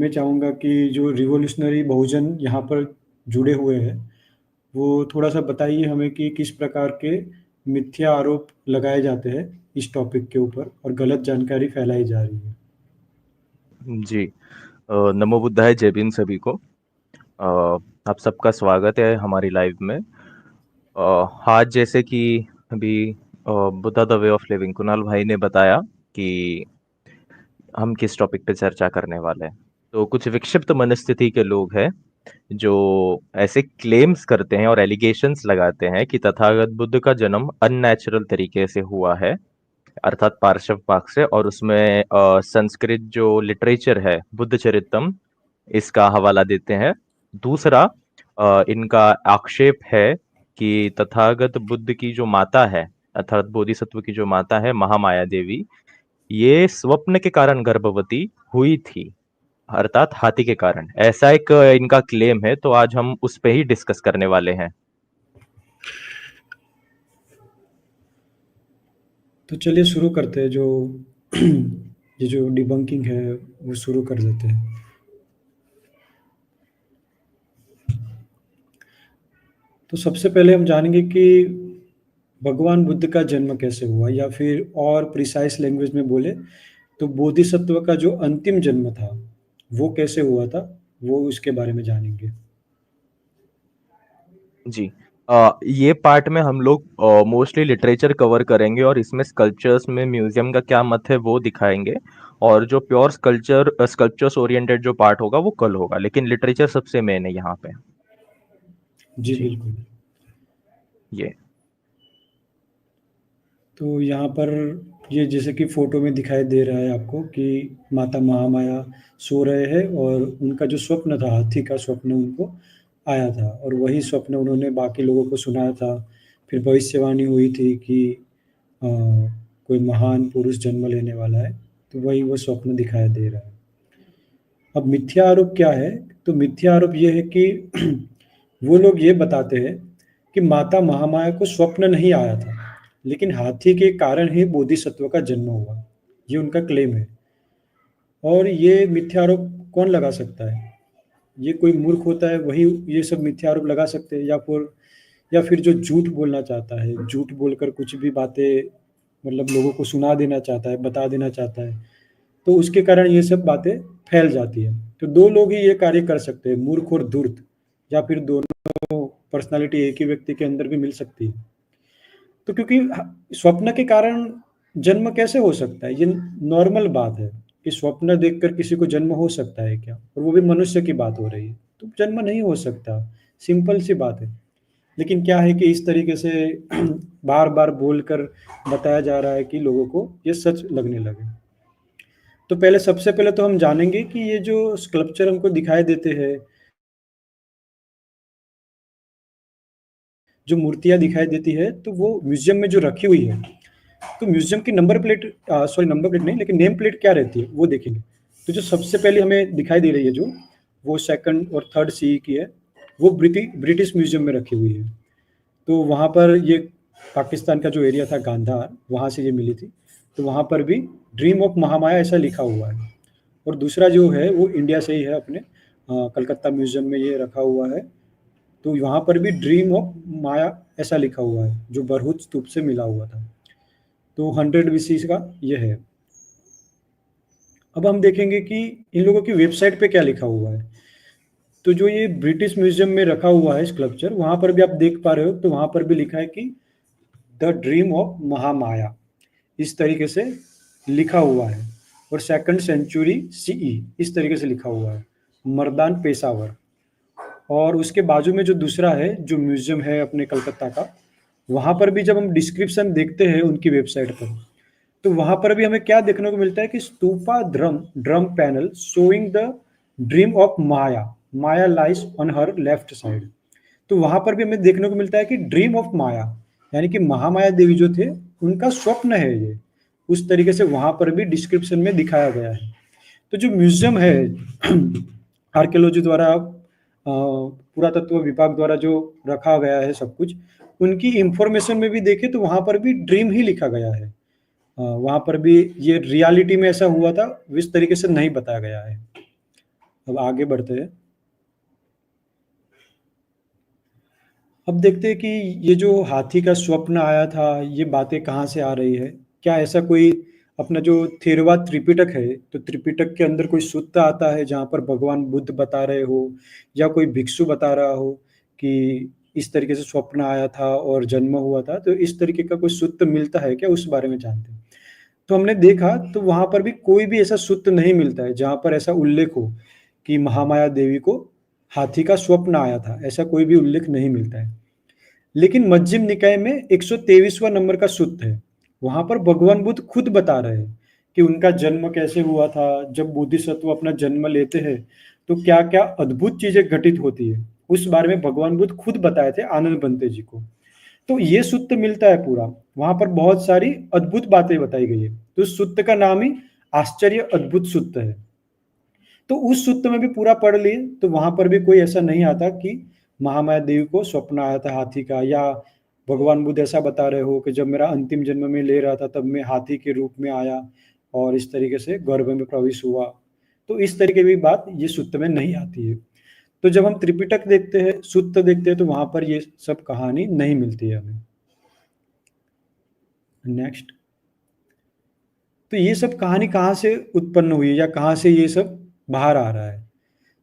मैं चाहूँगा कि जो रिवॉल्यूशनरी बहुजन यहाँ पर जुड़े हुए हैं, वो थोड़ा-सा बताइए हमें कि किस प्रकार के मिथ्या आरोप लगाए जाते हैं इस टॉपिक के ऊपर और गलत जानकारी फैलाई जा रही है। जी। नमो बुद्धाय, जय भीम सभी को। आप सबका स्वागत है हमारी लाइव में। आज जैसे कि अभी Buddha the way of living Kunal भाई ने बताया कि हम किस टॉपिक पे चर्चा करने वाले हैं। तो कुछ विक्षिप्त मनस्थिति के लोग हैं जो ऐसे क्लेम्स करते हैं और एलिगेशंस लगाते हैं कि तथागत बुद्ध का जन्म अननेचुरल तरीके से हुआ है, अर्थात पार्श्व पाक से, और उसमें संस्कृत जो लिटरेचर है बुद्ध चरितम, इसका हवाला देते हैं। दूसरा, इनका आक्षेप है कि तथागत बुद्ध की जो माता है, अर्थात बोधिसत्व की जो माता है महामाया देवी, ये स्वप्न के कारण गर्भवती हुई थी, अर्थात हाथी के कारण। ऐसा एक इनका क्लेम है, तो आज हम उस पे ही डिस्कस करने वाले हैं। तो चलिए शुरू करते हैं, जो ये जो डिबंकिंग है वो शुरू कर देते हैं। तो सबसे पहले हम जानेंगे कि भगवान बुद्ध का जन्म कैसे हुआ, या फिर और प्रिसाइज लैंग्वेज में बोले तो बोधिसत्व का जो अंतिम जन्म था वो कैसे हुआ था, वो उसके बारे में जानेंगे। जी। ये पार्ट में हम लोग मोस्टली लिटरेचर कवर करेंगे और इसमें स्कल्पचर्स में म्यूजियम का क्या मत है वो दिखाएंगे। और जो प्योर स्कल्पचर्स ओरिएंटेड जो पार्ट होगा वो कल होगा, लेकिन लिटरेचर सबसे मेन है यहाँ पे। जी जी। बिल्कुल। ये तो यहाँ पर ये जैसे कि फोटो में दिखाई दे रहा है आपको कि माता महामाया सो रहे हैं और उनका जो स्वप्न था, हाथी का स्वप्न उनको आया था और वही स्वप्न उन्होंने बाकी लोगों को सुनाया था। फिर भविष्यवाणी हुई थी कि कोई महान पुरुष जन्म लेने वाला है, तो वही वो स्वप्न दिखाई दे रहा है। अब मिथ्या आरोप क्या है? तो मिथ्या आरोप ये है कि वो लोग ये बताते हैं कि माता महामाया को स्वप्न नहीं आया था, लेकिन हाथी के कारण ही बोधिसत्व का जन्म हुआ। ये उनका क्लेम है। और ये मिथ्या आरोप कौन लगा सकता है? ये कोई मूर्ख होता है वही ये सब मिथ्या आरोप लगा सकते हैं, या फिर जो झूठ बोलना चाहता है, झूठ बोलकर कुछ भी बातें मतलब लोगों को सुना देना चाहता है, बता देना चाहता है, तो उसके कारण ये सब बातें फैल जाती है। तो दो लोग ही ये कार्य कर सकते हैं, मूर्ख और धूर्त, या फिर दोनों पर्सनालिटी एक ही व्यक्ति के अंदर भी मिल सकती है। तो क्योंकि स्वप्न के कारण जन्म कैसे हो सकता है, ये नॉर्मल बात है कि स्वप्न देखकर किसी को जन्म हो सकता है क्या, और वो भी मनुष्य की बात हो रही है, तो जन्म नहीं हो सकता। सिंपल सी बात है। लेकिन क्या है कि इस तरीके से बार बार बोलकर बताया जा रहा है कि लोगों को ये सच लगने लगे। तो पहले सबसे पहले तो हम जानेंगे कि ये जो स्कल्पचर हमको दिखाई देते हैं, जो मूर्तियाँ दिखाई देती है, तो वो म्यूज़ियम में जो रखी हुई है, तो म्यूज़ियम की number plate sorry number plate नहीं, लेकिन नेम प्लेट क्या रहती है, वो देखेंगे। तो जो सबसे पहले हमें दिखाई दे रही है जो, वो सेकंड और थर्ड सीई की है, वो ब्रिटिश म्यूज़ियम में रखी हुई है। तो वहाँ पर ये पाकिस्तान का जो एरिया था गांधार, वहाँ से ये मिली थी। तो वहाँ पर भी ड्रीम ऑफ महामाया ऐसा लिखा हुआ है। और दूसरा जो है वो इंडिया से ही है, अपने कलकत्ता म्यूज़ियम में ये रखा हुआ है। तो वहाँ पर भी ड्रीम ऑफ माया ऐसा लिखा हुआ है, जो बरहुत स्तूप से मिला हुआ था। तो 100 बीसी का ये है। अब हम देखेंगे कि इन लोगों की वेबसाइट पे क्या लिखा हुआ है। तो जो ये ब्रिटिश म्यूज़ियम में रखा हुआ है स्कल्पचर, वहाँ पर भी आप देख पा रहे हो, तो वहाँ पर भी लिखा है कि द ड्रीम ऑफ महामाया, इस तरीके से लिखा हुआ है। और सेकंड सेंचुरी सीई इस तरीके से लिखा हुआ है, मर्दान पेशावर। और उसके बाजू में जो दूसरा है, जो म्यूज़ियम है अपने कलकत्ता का, वहाँ पर भी जब हम डिस्क्रिप्शन देखते हैं उनकी वेबसाइट पर, तो वहाँ पर भी हमें क्या देखने को मिलता है कि stupa drum drum panel showing the dream of Maya, Maya lies on her left side. तो वहाँ पर भी हमें देखने को मिलता है कि ड्रीम ऑफ माया, यानी कि महामाया देवी जो थे, उनका स्वप्न है ये। उस तरीके से वहाँ पर भी डिस्क्रिप्शन में दिखाया गया है। तो जो म्यूज़ियम है आर्कियोलॉजी द्वारा, पुरातत्व विभाग द्वारा जो रखा गया है सब कुछ, उनकी इंफॉर्मेशन में भी देखें तो वहाँ पर भी ड्रीम ही लिखा गया है। वहाँ पर भी ये रियलिटी में ऐसा हुआ था, इस तरीके से नहीं बताया गया है। अब आगे बढ़ते हैं। अब देखते हैं कि ये जो हाथी का स्वप्न आया था, ये बातें कहाँ से आ रही है? क्या ऐसा कोई अपना जो थेरवाद त्रिपिटक है, तो त्रिपिटक के अंदर कोई सूत्र आता है जहाँ पर भगवान बुद्ध बता रहे हो या कोई भिक्षु बता रहा हो कि इस तरीके से स्वप्न आया था और जन्म हुआ था, तो इस तरीके का कोई सूत्र मिलता है क्या? उस बारे में जानते हैं। तो हमने देखा तो वहाँ पर भी कोई भी ऐसा सूत्र नहीं मिलता है जहाँ पर ऐसा उल्लेख हो कि महामाया देवी को हाथी का स्वप्न आया था, ऐसा कोई भी उल्लेख नहीं मिलता है। लेकिन मध्यम निकाय में 123वां नंबर का सूत्र है। वहां पर भगवान बुद्ध खुद बता रहे हैं कि उनका जन्म कैसे हुआ था। जब बोधिसत्व अपना जन्म लेते हैं तो क्या क्या अद्भुत चीजें घटित होती है, उस बारे में भगवान बुद्ध खुद बताए थे आनंद बंते जी को। तो ये सूत्र मिलता है पूरा, वहां पर बहुत सारी अद्भुत बातें बताई गई है। तो उस सूत्र का नाम ही आश्चर्य अद्भुत सूत्र है। तो उस सूत्र में भी पूरा पढ़ लिए तो वहां पर भी कोई ऐसा नहीं आता कि महामाया देवी को स्वप्न आया था हाथी का, या भगवान बुद्ध ऐसा बता रहे हो कि जब मेरा अंतिम जन्म में ले रहा था तब मैं हाथी के रूप में आया और इस तरीके से गर्भ में प्रवेश हुआ। तो इस तरीके की बात ये सूत्र में नहीं आती है। तो जब हम त्रिपिटक देखते हैं, सूत्र देखते हैं, तो वहां पर ये सब कहानी नहीं मिलती है हमें। नेक्स्ट। तो ये सब कहानी कहाँ से उत्पन्न हुई है या कहाँ से ये सब बाहर आ रहा है?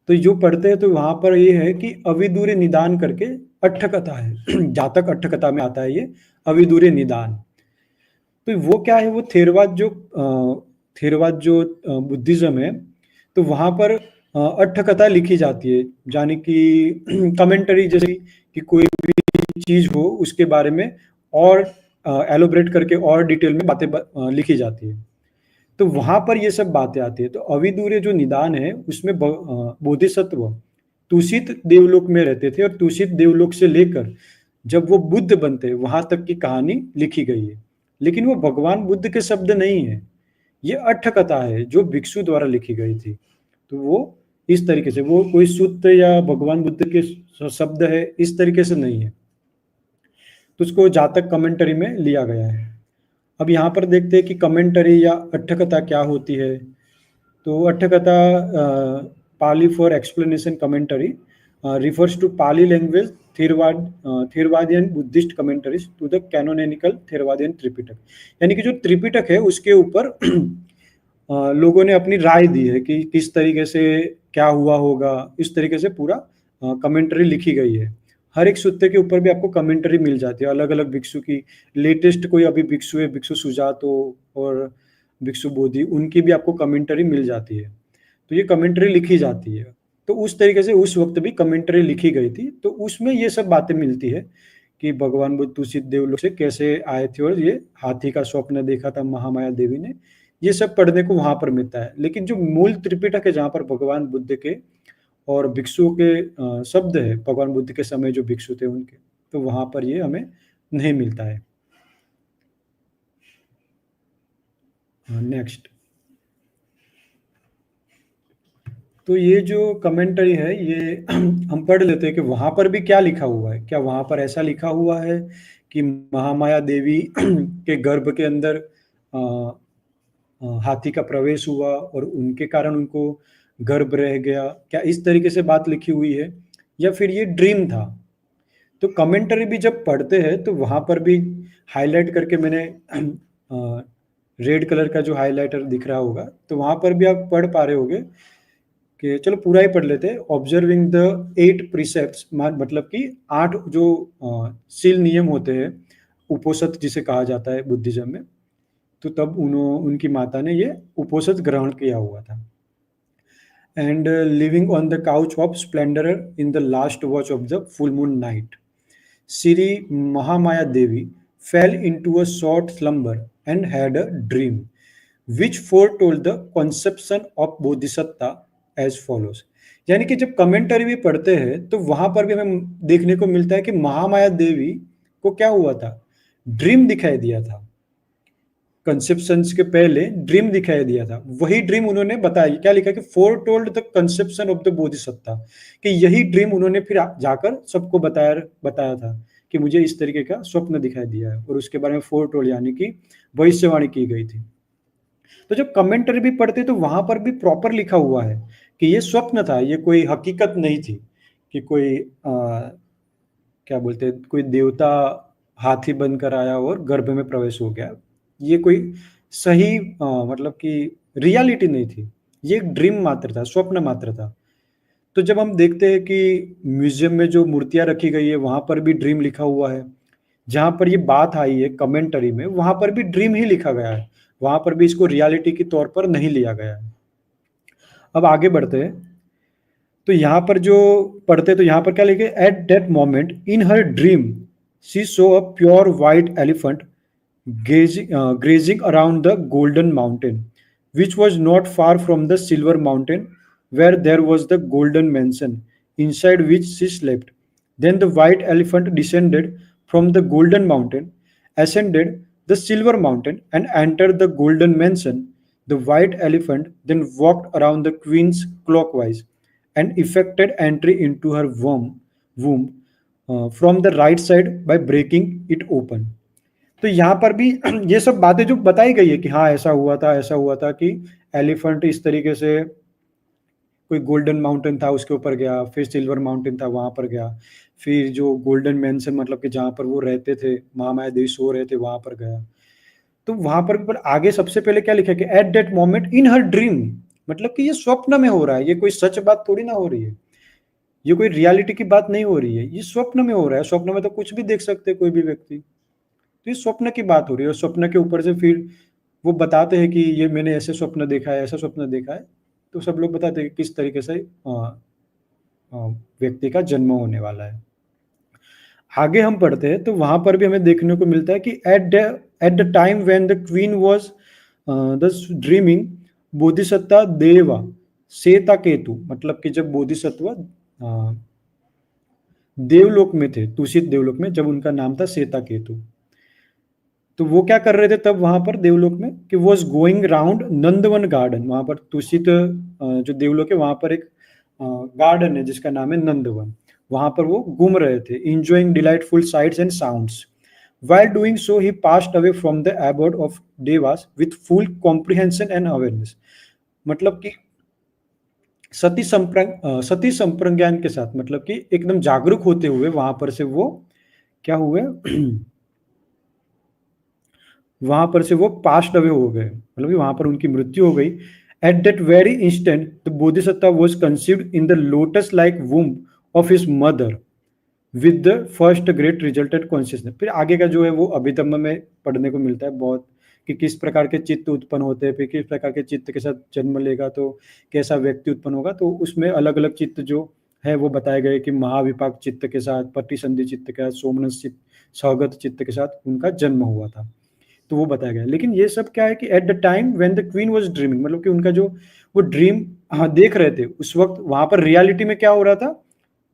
तो जो पढ़ते हैं तो वहां पर ये है कि अविदूरे निदान करके अट्ठकथा है। जातक अट्ठकथा में आता है ये अविदूरे निदान। तो वो क्या है? वो थेरवाद जो बुद्धिज्म है, तो वहां पर अट्ठकथा लिखी जाती है, यानी कि कमेंटरी, जैसे कि कोई भी चीज हो उसके बारे में और एलोबरेट करके और डिटेल में बातें लिखी जाती है। तो वहां पर ये सब बातें आती है। तो अविदूरे जो निदान है उसमें बोधिसत्व तुषित देवलोक में रहते थे और तुषित देवलोक से लेकर जब वो बुद्ध बनते वहां तक की कहानी लिखी गई है। लेकिन वो भगवान बुद्ध के शब्द नहीं है, ये अट्ठकथा है जो भिक्षु द्वारा लिखी गई थी। तो वो इस तरीके से, वो कोई सूत्र या भगवान बुद्ध के शब्द है इस तरीके से नहीं है। तो उसको जातक कमेंटरी में लिया गया है। अब यहाँ पर देखते हैं कि कमेंटरी या अट्ठकथा क्या होती है। तो अट्ठकथा Pali for explanation commentary refers to Pali language Theravadian Buddhist commentaries to the canonical Theravadian Tripitaka। यानी कि जो त्रिपिटक है उसके ऊपर लोगों ने अपनी राय दी है कि किस तरीके से क्या हुआ होगा, इस तरीके से पूरा कमेंटरी लिखी गई है। हर एक सूत्र के ऊपर भी आपको कमेंटरी मिल जाती है अलग अलग भिक्षु की। लेटेस्ट कोई अभी भिक्षु है, भिक्षु सुजातो और भिक्षु बोधि, उनकी भी आपको कमेंटरी मिल जाती है। तो ये कमेंटरी लिखी जाती है। तो उस तरीके से उस वक्त भी कमेंटरी लिखी गई थी, तो उसमें ये सब बातें मिलती है कि भगवान बुद्ध तुषित देवलोक से कैसे आए थे और ये हाथी का स्वप्न देखा था महामाया देवी ने। ये सब पढ़ने को वहां पर मिलता है। लेकिन जो मूल त्रिपिटक है जहाँ पर भगवान बुद्ध के और भिक्षुओं के शब्द है, भगवान बुद्ध के समय जो भिक्षु थे उनके, तो वहां पर ये हमें नहीं मिलता है। नेक्स्ट। तो ये जो कमेंटरी है ये हम पढ़ लेते हैं कि वहां पर भी क्या लिखा हुआ है। क्या वहां पर ऐसा लिखा हुआ है कि महामाया देवी के गर्भ के अंदर हाथी का प्रवेश हुआ और उनके कारण उनको गर्भ रह गया? क्या इस तरीके से बात लिखी हुई है या फिर ये ड्रीम था? तो कमेंटरी भी जब पढ़ते हैं तो वहां पर भी हाईलाइट करके मैंने रेड कलर का जो हाईलाइटर दिख रहा होगा, तो वहां पर भी आप पढ़ पा रहे होगे कि चलो पूरा ही पढ़ लेते हैं। ऑब्जर्विंग द 8 प्रीसेप्ट्स, मतलब कि 8 जो शील नियम होते हैं, उपोषद जिसे कहा जाता है बुद्धिज्म में, तो तब उनकी माता ने ये उपोषद ग्रहण किया हुआ था। And living on the couch of splendour in the last watch of the full moon night, Shri Mahamaya Devi fell into a short slumber and had a dream which foretold the conception of bodhisattva as follows। यानी कि जब commentary भी पढ़ते हैं तो वहां पर भी हमें देखने को मिलता है कि महामाया देवी को क्या हुआ था, ड्रीम दिखाई दिया था। कंसेप्शन के पहले ड्रीम दिखाई दिया था। वही ड्रीम उन्होंने बताया, क्या लिखा कि foretold the conception of the bodhisatta, कि यही ड्रीम उन्होंने फिर जाकर सबको बताया था कि मुझे इस तरीके का स्वप्न दिखाई दिया है, और उसके बारे में फोर टोल्ड यानी कि भविष्यवाणी की गई थी। तो जब कमेंटरी भी पढ़ते तो वहां पर भी प्रॉपर लिखा हुआ है कि ये स्वप्न था, ये कोई हकीकत नहीं थी कि कोई क्या बोलते हैं, कोई देवता हाथी बनकर आया और गर्भ में प्रवेश हो गया। ये कोई सही मतलब कि रियलिटी नहीं थी। ये एक ड्रीम मात्र था, स्वप्न मात्र था। तो जब हम देखते हैं कि म्यूज़ियम में जो मूर्तियाँ रखी गई है, वहाँ पर भी ड्रीम लिखा हुआ है। जहाँ पर ये बात आई है कमेंटरी में, वहाँ पर भी ड्रीम ही लिखा गया है। वहाँ पर भी इसको रियलिटी के तौर पर नहीं लिया गया है। अब आगे बढ़ते हैं। तो यहाँ पर जो पढ़ते तो यहाँ पर क्या लिखे, at that moment in her dream she so a pure white elephant grazing around the golden mountain, which was not far from the silver mountain, where there was the golden mansion, inside which she slept. Then the white elephant descended from the golden mountain, ascended the silver mountain, and entered the golden mansion. The white elephant then walked around the queen's clockwise and effected entry into her womb from the right side by breaking it open. तो यहाँ पर भी ये सब बातें जो बताई गई है कि हाँ ऐसा हुआ था कि एलिफेंट इस तरीके से कोई गोल्डन माउंटेन था उसके ऊपर गया, फिर सिल्वर माउंटेन था वहाँ पर गया, फिर जो गोल्डन मैंशन मतलब कि जहाँ पर वो रहते थे, महामाया देवी सो रहे थे वहाँ पर गया। तो वहाँ पर आगे सबसे पहले क्या लिखा है कि at that moment in her dream, मतलब कि ये स्वप्न में हो रहा है, ये कोई सच बात थोड़ी ना हो रही है। ये कोई रियलिटी की बात नहीं हो रही है, ये स्वप्न में हो रहा है। स्वप्न में तो कुछ भी देख सकते हैं कोई भी व्यक्ति। तो ये स्वप्न की बात हो रही है और स्वप्न के ऊपर से फिर वो बताते हैं कि ये मैंने ऐसे स्वप्न देखा है, ऐसा स्वप्न देखा है। तो सब लोग बताते हैं कि किस तरीके से अ, व्यक्ति का जन्म होने वाला है। आगे हम पढ़ते हैं तो वहाँ पर भी हमें देखने को मिलता है कि at the time when the queen was the dreaming bodhisatta Deva Svetaketu, मतलब कि जब बोधिसत्व देवलोक में थे, दूषित देवलोक में, जब उनका नाम था श्वेताकेतु। तो वो क्या कर रहे थे तब वहां पर देवलोक में कि was going round Nandavan garden. वहां पर दूषित जो देवलोक है वहां पर एक गार्डन है जिसका नाम है नंदवन। वहां पर वो घूम रहे थे, enjoying delightful sites and sounds. While doing so, he passed away from the abode of Devas with full comprehension and awareness. मतलब कि सती संप्रज्ञान के साथ, मतलब कि एकदम जागरूक होते हुए वहां पर से वो क्या हुए वहां पर से वो पास्ट अवे हो गए, मतलब कि वहां पर उनकी मृत्यु हो गई। At that very instant the bodhisatta was conceived in the lotus like womb of his mother with the first great resulted consciousness. फिर आगे का जो है वो अभिधम्म में पढ़ने को मिलता है बहुत, कि किस प्रकार के चित्त उत्पन्न होते हैं, फिर किस प्रकार के चित्त के साथ जन्म लेगा तो कैसा व्यक्ति उत्पन्न होगा। तो उसमें अलग अलग चित्त जो है वो बताए गए कि महाविपाक चित्त के साथ, प्रतिसंधि चित्त के साथ, सोमनस चित्त, सौगत चित्त के साथ उनका जन्म हुआ था। तो वो बताया गया। लेकिन ये सब क्या है कि at the time when the queen was dreaming, मतलब कि उनका जो वो ड्रीम हाँ देख रहे थे उस वक्त, वहां पर रियलिटी में क्या हो रहा था,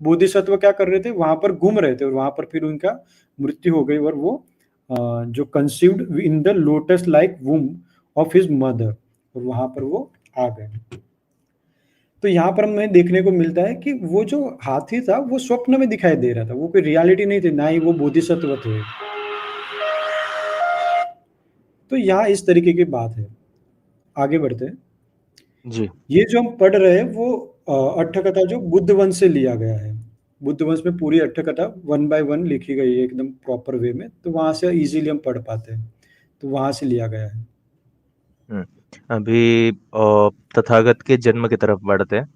बोधिसत्व क्या कर रहे थे, वहां पर घूम रहे थे और वहां पर फिर उनका मृत्यु हो गई और वो जो conceived in the lotus like womb of his mother, और वहां पर वो आ गए। तो यहाँ पर हमें देखने को मिलता है कि वो जो हाथी था वो स्वप्न में दिखाई दे रहा था, वो कोई रियलिटी नहीं थी, ना ही वो बोधिसत्व थे। तो यहाँ इस तरीके की बात है। आगे बढ़ते हैं। जी। ये जो हम पढ़ रहे हैं वो अट्ठकथा जो बुद्ध वंश से लिया गया है। बुद्ध वंश में पूरी अट्ठकथा वन बाय वन लिखी गई है एकदम प्रॉपर वे में, तो वहां से इजीली हम पढ़ पाते हैं। तो वहां से लिया गया है। हुँ। अभी तथागत के जन्म की तरफ बढ़ते हैं।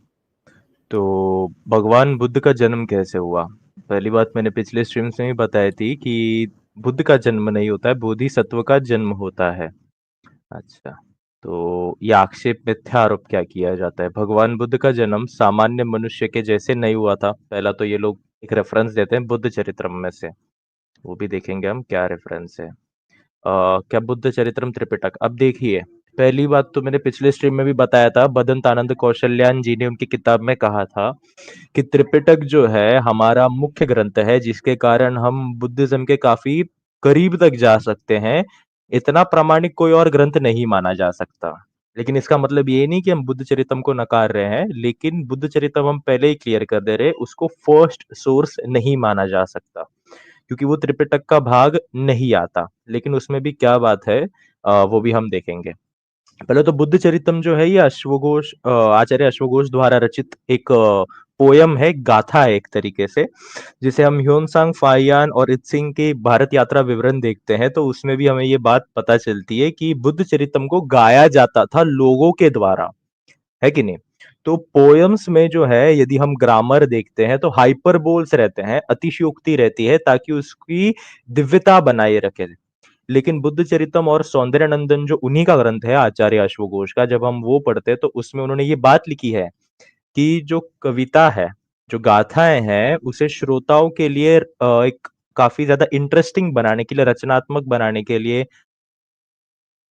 तो भगवान बुद्ध का जन्म कैसे हुआ? पहली बात मैंने पिछले स्ट्रीम्स में भी बताई थी कि बुद्ध का जन्म नहीं होता है, बोधिसत्व का जन्म होता है। अच्छा, तो ये आक्षेप मिथ्या आरोप क्या किया जाता है? भगवान बुद्ध का जन्म सामान्य मनुष्य के जैसे नहीं हुआ था। पहला तो ये लोग एक रेफरेंस देते हैं बुद्ध चरित्रम में से, वो भी देखेंगे हम क्या रेफरेंस है। क्या बुद्ध चरित्रम त्रिपिटक? अब देखिए, पहली बात तो मैंने पिछले स्ट्रीम में भी बताया था, बदंत आनंद कौशल्यान जी ने उनकी किताब में कहा था कि त्रिपिटक जो है हमारा मुख्य ग्रंथ है, जिसके कारण हम बुद्धिज्म के काफी करीब तक जा सकते हैं। इतना प्रामाणिक कोई और ग्रंथ नहीं माना जा सकता। लेकिन इसका मतलब ये नहीं कि हम बुद्ध चरितम को नकार रहे हैं, लेकिन बुद्ध चरितम हम पहले ही क्लियर कर दे रहे हैं, उसको फर्स्ट सोर्स नहीं माना जा सकता, क्योंकि वो त्रिपिटक का भाग नहीं आता। लेकिन उसमें भी क्या बात है वो भी हम देखेंगे। पहले तो बुद्ध चरितम जो है ये आचार्य अश्वघोष द्वारा रचित एक पोयम है, गाथा है एक तरीके से, जिसे हम ह्योन-सांग फाहियान और इत्सिंग की भारत यात्रा विवरण देखते हैं तो उसमें भी हमें ये बात पता चलती है कि बुद्ध चरितम को गाया जाता था लोगों के द्वारा, है कि नहीं? तो पोयम्स में जो है यदि हम ग्रामर देखते हैं तो हाइपरबोल्स रहते हैं, अतिशयोक्ति रहती है ताकि उसकी दिव्यता बनाए रखे। लेकिन बुद्ध चरितम और सौंदर्य नंदन जो उन्हीं का ग्रंथ है आचार्य अश्वघोष का, जब हम वो पढ़ते हैं तो उसमें उन्होंने ये बात लिखी है कि जो कविता है, जो गाथाएं हैं, उसे श्रोताओं के लिए एक काफी ज्यादा इंटरेस्टिंग बनाने के लिए, रचनात्मक बनाने के लिए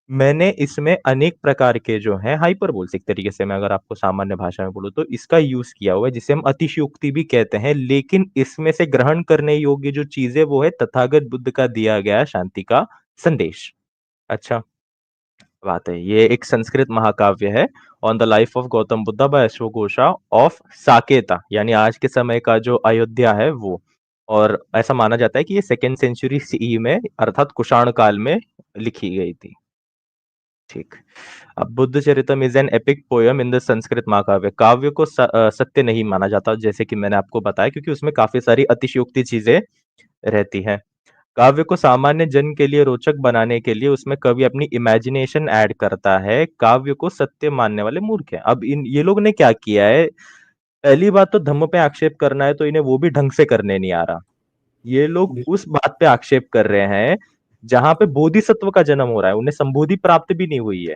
मैंने इसमें अनेक प्रकार के जो हैं हाइपरबोल्स, एक तरीके से मैं अगर आपको सामान्य भाषा में बोलूँ तो इसका यूज़ किया हुआ है, जिसे हम अतिशयोक्ति भी कहते हैं। लेकिन इसमें से ग्रहण करने योग्य जो चीज़ है वो है तथागत बुद्ध का दिया गया शांति का संदेश। अच्छा, बात है। ये एक संस्कृत महाकाव्य है, on the life of Gautama Buddha by अश्वघोषा ऑफ साकेता, यानी आज के समय का जो अयोध्या है वो। और ऐसा माना जाता है कि ये 2nd सेंचुरी सीई में अर्थात कुषाण काल में लिखी गई थी। ठीक। अब Buddha charitam is an epic poem in the Sanskrit mahakavya. काव्य को सत्य नहीं माना जाता, जैसे कि मैंने आपको बताया, क्योंकि उसमें काफी सारी अतिशयोक्ति चीजें रहती हैं। काव्य को सामान्य जन के लिए रोचक बनाने के लिए उसमें कवि अपनी इमेजिनेशन ऐड करता है। काव्य को सत्य मानने वाले मूर्ख हैं। अब इन ये लोग ने क्या किया है, पहली बात तो धम्म पे आक्षेप करना है तो इन्हें वो भी ढंग से करने नहीं आ रहा। ये लोग उस बात पे आक्षेप कर रहे हैं जहां पे बोधिसत्व का जन्म हो रहा है, उन्हें संबोधि प्राप्त भी नहीं हुई है।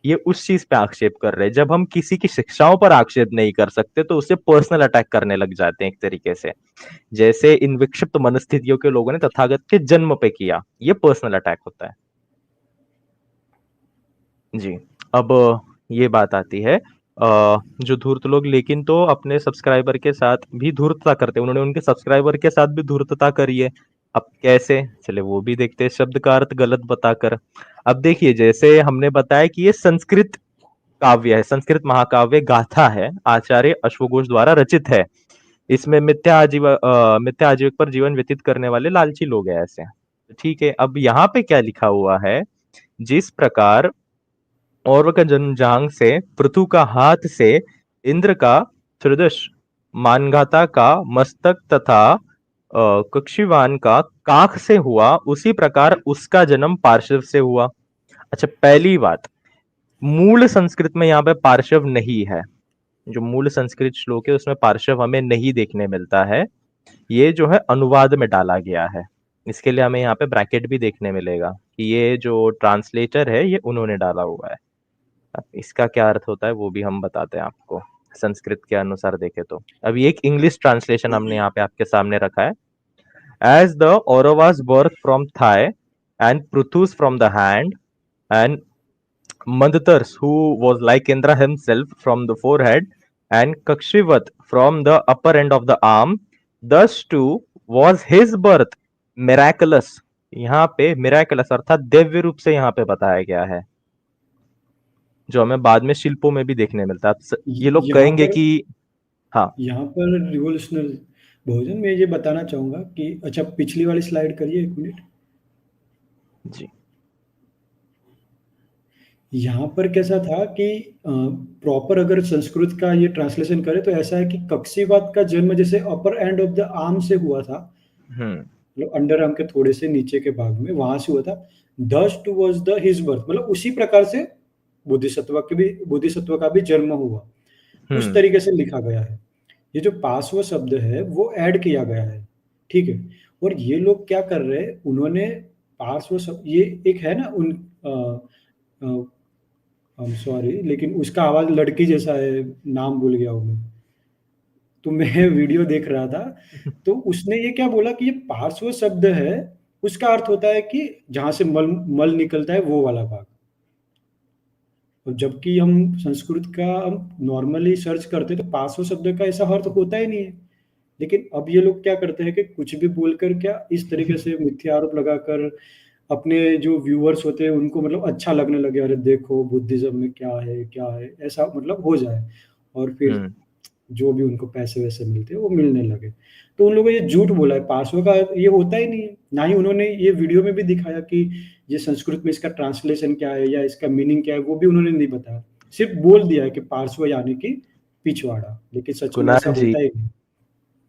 ये उस चीज पे आक्षेप कर रहे हैं। जब हम किसी की शिक्षाओं पर आक्षेप नहीं कर सकते तो उसे पर्सनल अटैक करने लग जाते हैं एक तरीके से, जैसे इन विक्षिप्त मनस्थितियों के लोगों ने तथागत के जन्म पे किया। ये पर्सनल अटैक होता है जी। अब ये बात आती है जो धूर्त लोग लेकिन तो अपने सब्सक्राइबर के साथ भी धूर्तता करते हैं, उन्होंने उनके सब्सक्राइबर के साथ भी धूर्तता करी है। अब कैसे, चले वो भी देखते हैं, शब्द का अर्थ गलत बताकर। अब देखिए, जैसे हमने बताया कि ये संस्कृत काव्य है, संस्कृत महाकाव्य गाथा है, आचार्य अश्वघोष द्वारा रचित है। इसमें मिथ्या आजीविक पर जीवन व्यतीत करने वाले लालची लोग हैं ऐसे। ठीक है, अब यहाँ पे क्या लिखा हुआ है, जिस प्रकार औरव का जन्म जांग से, पृथु का हाथ से, इंद्र का त्रिदश, मानघाता का मस्तक तथा कक्षीवान का काख से हुआ, उसी प्रकार उसका जन्म पार्श्व से हुआ। अच्छा, पहली बात, मूल संस्कृत में यहाँ पे पार्श्व नहीं है। जो मूल संस्कृत श्लोक है उसमें पार्श्व हमें नहीं देखने मिलता है। ये जो है अनुवाद में डाला गया है। इसके लिए हमें यहाँ पे ब्रैकेट भी देखने मिलेगा कि ये जो ट्रांसलेटर है ये उन्होंने डाला हुआ है। अब इसका क्या अर्थ होता है वो भी हम बताते हैं आपको, संस्कृत के अनुसार देखें तो। अभी एक इंग्लिश ट्रांसलेशन हमने यहाँ पे आपके सामने रखा है। As the Aurva's birth from thigh and Prithu's from the hand and Mandhatars, who was like Indra himself from the forehead, and Kakshivat from the upper end of the arm, thus too was his birth miraculous। यहाँ पे miraculous अर्थात दिव्य रूप से यहाँ पे बताया गया है, जो हमें बाद में शिल्पों में भी देखने मिलता है। ये लोग यहाँ कहेंगे पर कि हाँ यहाँ पर रिवोल्यूशनल भोजन में ये बताना चाहूंगा कि अच्छा, पिछली वाली स्लाइड करिए 1 मिनट। जी यहाँ पर कैसा था कि प्रॉपर अगर संस्कृत का ये ट्रांसलेशन करें तो ऐसा है कि कक्षीवात का जन्म जैसे अपर एंड ऑफ द आर्म से हुआ था, हम्म मतलब अंडर आर्म के थोड़े से नीचे के भाग में, वहां से हुआ था। Thus too was the his birth, मतलब उसी प्रकार से बोधिसत्व का भी जन्म हुआ, उस हम्म तरीके से लिखा गया है। ये जो पार्श्व शब्द है वो ऐड किया गया है, ठीक है। और ये लोग क्या कर रहे हैं, उन्होंने पार्श्व शब्द, ये एक है ना उन सॉरी, लेकिन उसका आवाज लड़की जैसा है, नाम भूल गया हूँ मैं। तो मैं वीडियो देख रहा था, तो उसने ये क्या बोला कि ये पार्श्व शब्द है, उसका अर्थ होता है कि जहां से मल मल निकलता है वो वाला भाग। और जबकि हम संस्कृत का हम नॉर्मली सर्च करते तो पार्श्व शब्द का ऐसा अर्थ होता ही नहीं है। लेकिन अब ये लोग क्या करते हैं कि कुछ भी बोलकर क्या इस तरीके से मिथ्या आरोप लगाकर अपने जो व्यूअर्स होते हैं उनको मतलब अच्छा लगने लगे, अरे देखो बुद्धिज्म में क्या है, ऐसा मतलब हो जाए, और फिर हम्म जो भी उनको पैसे वैसे मिलते हैं वो मिलने लगे। तो उन लोगों ने ये झूठ बोला है, पार्श्व का ये होता ही नहीं है। ना ही उन्होंने ये वीडियो में भी दिखाया कि ये संस्कृत में इसका ट्रांसलेशन क्या है या इसका मीनिंग क्या है, वो भी उन्होंने नहीं बताया। सिर्फ़ बोल दिया है कि पार्श्व यानी कि पिछवाड़ा, लेकिन सच में ऐसा कुणाल जी, होता ही नहीं।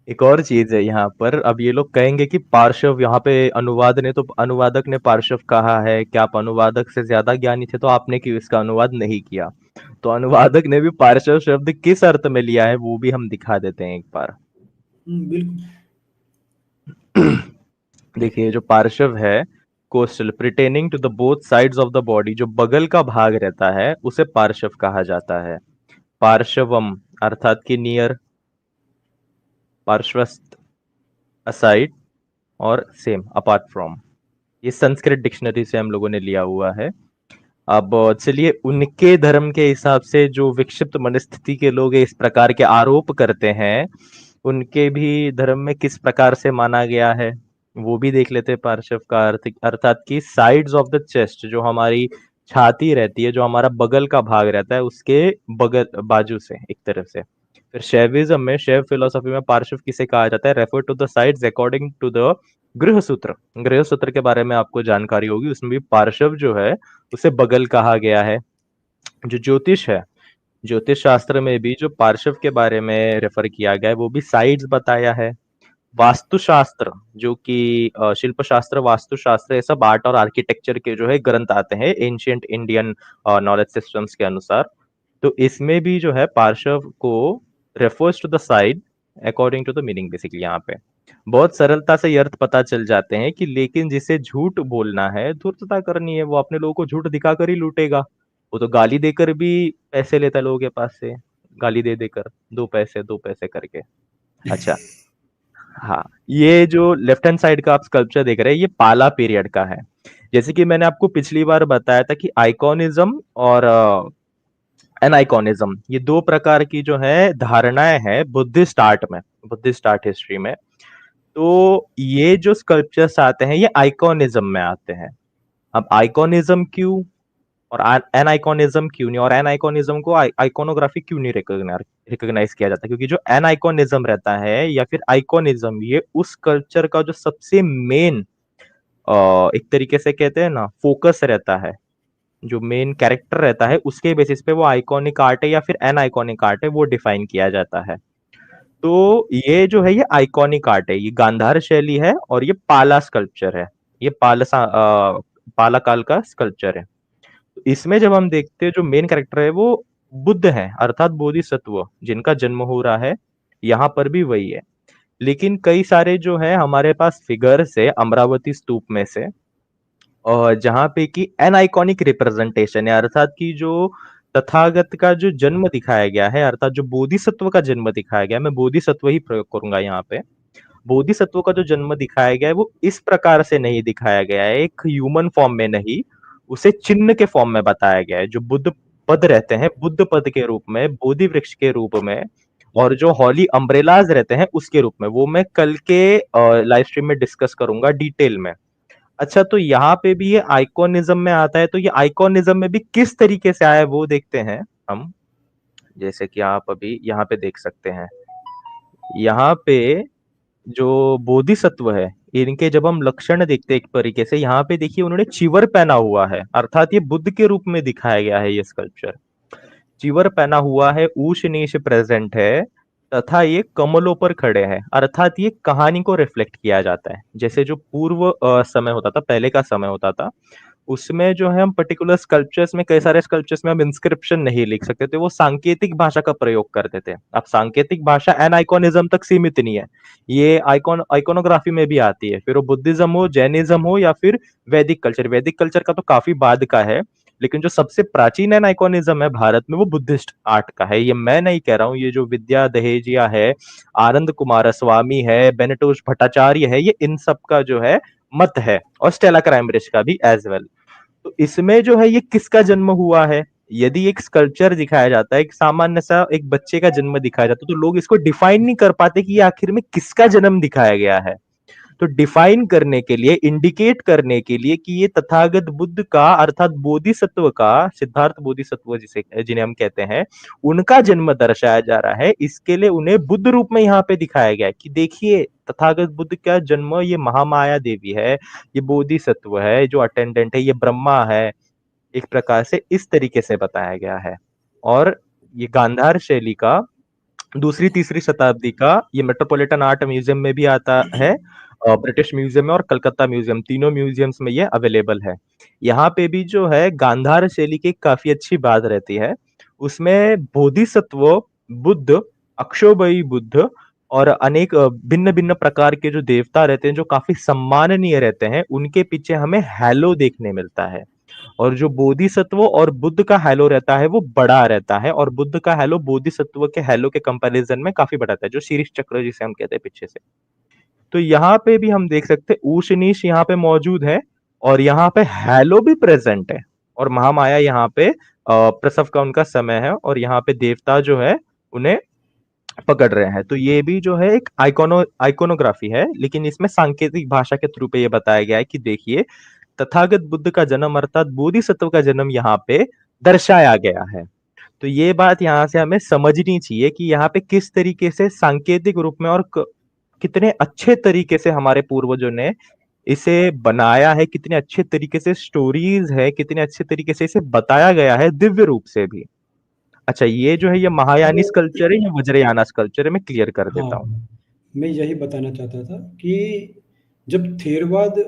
एक और चीज है यहाँ पर। अब ये लोग कहेंगे कि पार्श्व, यहाँ पे अनुवाद ने तो, अनुवादक ने पार्श्व कहा है, क्या आप अनुवादक से ज्यादा ज्ञानी थे तो आपने क्यों इसका अनुवाद नहीं किया? तो अनुवादक ने भी पार्श्व शब्द किस अर्थ में लिया है वो भी हम दिखा देते हैं एक बार। बिल्कुल। देखिए, जो पार्श्व है, costal, pertaining to the both sides of the body, जो बगल का भाग रहता है उसे पार्श्व कहा जाता है। पार्श्वम अर्थात कि नियर, पार्श्वस्थ, असाइड, और सेम, अपार्ट फ्रॉम। ये संस्कृत डिक्शनरी से हम लोगों ने लिया हुआ है। अब चलिए, उनके धर्म के हिसाब से जो विक्षिप्त मनस्थिति के लोग इस प्रकार के आरोप करते हैं, उनके भी धर्म में किस प्रकार से माना गया है वो भी देख लेते हैं। पार्श्व का अर्थ अर्थात कि साइड्स ऑफ द चेस्ट, जो हमारी छाती रहती है, जो हमारा बगल का भाग रहता है, उसके बगल बाजू से एक तरफ से। फिर शैविज्म में, शैव फिलोसॉफी में पार्श्व किसे कहा जाता है? Refer to the sides according to the Griha Sutra. गृह सूत्र के बारे में आपको जानकारी होगी, उसमें भी पार्श्व जो है उसे बगल कहा गया है। जो ज्योतिष है, ज्योतिष शास्त्र में भी जो पार्श्व के बारे में रेफर किया गया है वो भी साइड्स बताया है। वास्तुशास्त्र, जो कि शिल्प शास्त्र, वास्तुशास्त्र, ये सब आर्ट और आर्किटेक्चर के जो है ग्रंथ आते हैं एंशियंट इंडियन नॉलेज सिस्टम्स के अनुसार। तो इसमें भी जो है पार्श्व को refers to the side according to the meaning. Basically यहाँ पे बहुत सरलता से ये अर्थ पता चल जाते हैं कि लेकिन जिसे झूठ बोलना है, धूर्तता करनी है, वो अपने लोगों को झूठ दिखाकर ही लूटेगा। वो तो गाली देकर भी पैसे लेता है लोगों के पास से, गाली दे देकर, 2 पैसे 2 पैसे करके। अच्छा, हाँ, ये जो लेफ्ट हैंड साइड का आप स्कल्पचर देख रहे हैं, ये पाला पीरियड का है। जैसे कि मैंने आपको पिछली बार बताया था कि आइकॉनिज्म और एनाइकॉनिज्म, ये 2 प्रकार की जो है धारणाएं हैं बुद्धिस्ट आर्ट में, बुद्धिस्ट आर्ट हिस्ट्री में। तो ये जो स्कल्पचर्स आते हैं ये आइकॉनिज्म में आते हैं। अब आइकॉनिज्म क्यों और एनाइकॉनिज्म क्यों नहीं, और एनाइकॉनिज्म को आइकोनोग्राफी क्यों नहीं रिकॉग्नाइज किया जाता? क्योंकि जो एनाइकॉनिज्म रहता है या फिर आइकॉनिज्म, ये उस कल्चर का जो सबसे मेन, एक तरीके से कहते हैं ना, फोकस रहता है, जो मेन कैरेक्टर रहता है, उसके बेसिस पे वो आइकॉनिक आर्ट है या फिर एन आइकॉनिक आर्ट है वो डिफाइन किया जाता है। तो ये जो है ये आइकॉनिक आर्ट है, ये गांधार शैली है और ये पाला स्कल्पचर है। ये पाला काल का स्कल्पचर है। तो इसमें जब हम देखते हैं जो मेन कैरेक्टर है वो बुद्ध है, अर्थात बोधिसत्व, जिनका जन्म हो रहा है, यहाँ पर भी वही है। लेकिन कई सारे जो है हमारे पास फिगर्स है अमरावती स्तूप में से, और जहां पे कि एन आइकॉनिक रिप्रेजेंटेशन है, अर्थात कि जो तथागत का जो जन्म दिखाया गया है, अर्थात जो बोधिसत्व का जन्म दिखाया गया है, मैं बोधिसत्व ही प्रयोग करूंगा यहाँ पे। बोधिसत्व का जो जन्म दिखाया गया है वो इस प्रकार से नहीं दिखाया गया है, एक ह्यूमन फॉर्म में नहीं, उसे चिन्ह के फॉर्म में बताया गया है। जो बुद्ध पद रहते हैं, बुद्ध पद के रूप में, बोधि वृक्ष के रूप में, और जो हॉली अम्ब्रेलाज रहते हैं उसके रूप में, वो मैं कल के लाइव स्ट्रीम में डिस्कस करूंगा डिटेल में। अच्छा, तो यहाँ पे भी ये आइकॉनिज्म में आता है, तो ये आइकॉनिज्म में भी किस तरीके से आया है वो देखते हैं हम। जैसे कि आप अभी यहाँ पे देख सकते हैं, यहाँ पे जो बोधिसत्व है, इनके जब हम लक्षण देखते हैं एक तरीके से, यहाँ पे देखिए उन्होंने चिवर पहना हुआ है, अर्थात ये बुद्ध के रूप में दिखाया गया है ये स्कल्पचर। चिवर पहना हुआ है, ऊश नीश प्रेजेंट है, तथा ये कमलों पर खड़े हैं, अर्थात ये कहानी को रिफ्लेक्ट किया जाता है। जैसे जो पूर्व समय होता था, पहले का समय होता था, उसमें जो है हम पर्टिकुलर स्कल्पचर्स में, कई सारे स्कल्पचर्स में हम इंस्क्रिप्शन नहीं लिख सकते थे, वो सांकेतिक भाषा का प्रयोग करते थे। अब सांकेतिक भाषा एन आइकॉनिज्म तक सीमित नहीं है, ये आइकोनोग्राफी में भी आती है, फिर वो बुद्धिज्म हो, जैनिज्म हो, या फिर वैदिक कल्चर। वैदिक कल्चर का तो काफी बाद का है, लेकिन जो सबसे प्राचीन एन आइकॉनिज्म है भारत में वो बुद्धिस्ट आर्ट का है। ये मैं नहीं कह रहा हूँ, ये जो विद्या दहेजिया है, आनंद कुमार स्वामी है, बेनेटोस भट्टाचार्य है, ये इन सब का जो है मत है, और स्टेला क्राइमब्रिज का भी एज वेल। तो इसमें जो है ये किसका जन्म हुआ है? यदि एक स्कल्पचर दिखाया जाता है, एक सामान्य सा एक बच्चे का जन्म दिखाया जाता है, तो लोग इसको डिफाइन नहीं कर पाते कि ये आखिर में किसका जन्म दिखाया गया है। तो डिफाइन करने के लिए, इंडिकेट करने के लिए कि ये तथागत बुद्ध का, अर्थात बोधिसत्व का, सिद्धार्थ बोधिसत्व जिसे, जिन्हें हम कहते हैं, उनका जन्म दर्शाया जा रहा है, इसके लिए उन्हें बुद्ध रूप में यहाँ पे दिखाया गया है कि देखिए तथागत बुद्ध का जन्म ये महामाया देवी है, ये बोधिसत्व है, जो अटेंडेंट है ये ब्रह्मा है, एक प्रकार से इस तरीके से बताया गया है। और ये गांधार शैली का दूसरी तीसरी शताब्दी का ये मेट्रोपॉलिटन आर्ट म्यूजियम में भी आता है, ब्रिटिश म्यूजियम में और कलकत्ता म्यूजियम, तीनों म्यूजियम्स में ये अवेलेबल है। यहाँ पे भी जो है गांधार शैली की काफी अच्छी बात रहती है, उसमें बोधिसत्व, बुद्ध, अक्षोभयी बुद्ध और अनेक भिन्न भिन्न प्रकार के जो देवता रहते हैं जो काफी सम्माननीय रहते हैं, उनके पीछे हमें हैलो देखने मिलता है। और जो बोधिसत्व और बुद्ध का हैलो रहता है वो बड़ा रहता है, और बुद्ध का हैलो बोधिसत्व के हैलो के कंपैरिजन में काफी बड़ा रहता है, जो शीर्ष चक्र जिसे हम कहते हैं पीछे से। तो यहाँ पे भी हम देख सकते हैं ऊश नीश यहाँ पे मौजूद है, और यहाँ पे हैलो भी प्रेजेंट है, और महामाया यहाँ पे प्रसव का उनका समय है, और यहाँ पे देवता जो है उन्हें पकड़ रहे हैं। तो ये भी जो है एक आइकोनोग्राफी है, लेकिन इसमें सांकेतिक भाषा के थ्रू पे ये बताया गया है कि देखिए तथागत बुद्ध का जन्म अर्थात बोधिसत्व का जन्म यहाँ पे दर्शाया गया है। तो ये बात यहाँ से हमें समझनी चाहिए कि यहाँ पे किस तरीके से सांकेतिक रूप में और कितने अच्छे तरीके से हमारे पूर्वजों ने इसे बनाया है, कितने अच्छे तरीके से स्टोरीज है, कितने अच्छे तरीके से इसे बताया गया है दिव्य रूप से भी। अच्छा, ये जो है ये महायानी वो स्कल्पचर है या वज्रयाना स्कल्पचर है, मैं क्लियर कर हाँ, देता हूँ। मैं यही बताना चाहता था कि जब थेरवाद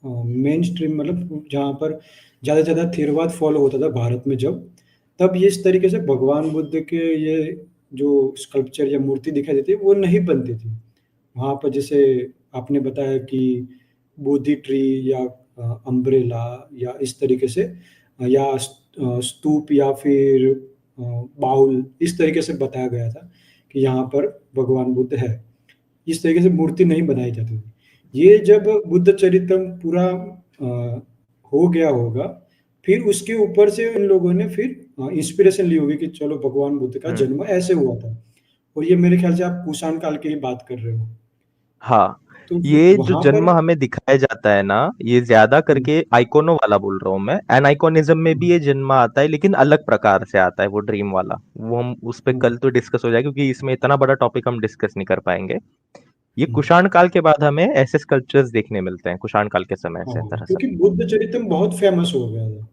मेन स्ट्रीम मतलब जहाँ पर ज़्यादा से ज़्यादा थेरवाद फॉलो होता था भारत में जब, तब ये इस तरीके से भगवान बुद्ध के ये जो स्कल्पचर या मूर्ति दिखाई देती है, वो नहीं बनती थी। वहाँ पर जैसे आपने बताया कि बोधि ट्री या अम्ब्रेला या इस तरीके से या स्तूप या फिर बाउल इस तरीके से बताया गया था कि यहाँ पर भगवान बुद्ध है। इस तरीके से मूर्ति नहीं बनाई जाती थी। ये जब बुद्ध चरित्रम पूरा हो गया होगा, फिर उसके ऊपर से इन लोगों ने फिर इंस्पिरेशन ली होगी कि चलो भगवान बुद्ध का हम्म। जन्म ऐसे हुआ था। और ये मेरे ख्याल से आप कुषाण काल की ही बात कर रहे हो। हाँ, तो ये जो वहाँ पर जन्म हमें दिखाया जाता है ना, ये ज्यादा हुँ, करके आइकोनो वाला बोल रहा हूँ मैं। एनाइकोनिज्म में भी हुँ, ये जन्म आता है, लेकिन अलग प्रकार से आता है वो ड्रीम वाला। वो हम उस पे हुँ, कल तो डिस्कस हो जाएगा, क्योंकि इसमें इतना बड़ा टॉपिक हम डिस्कस नहीं कर पाएंगे। ये हुँ। कुषाण काल के बाद हमें ऐसे स्कल्पचर्स देखने मिलते हैं, कुषाण काल के समय से हाँ, दरअसल। क्योंकि बुद्ध चरित्रम बहुत फेमस हो गया था।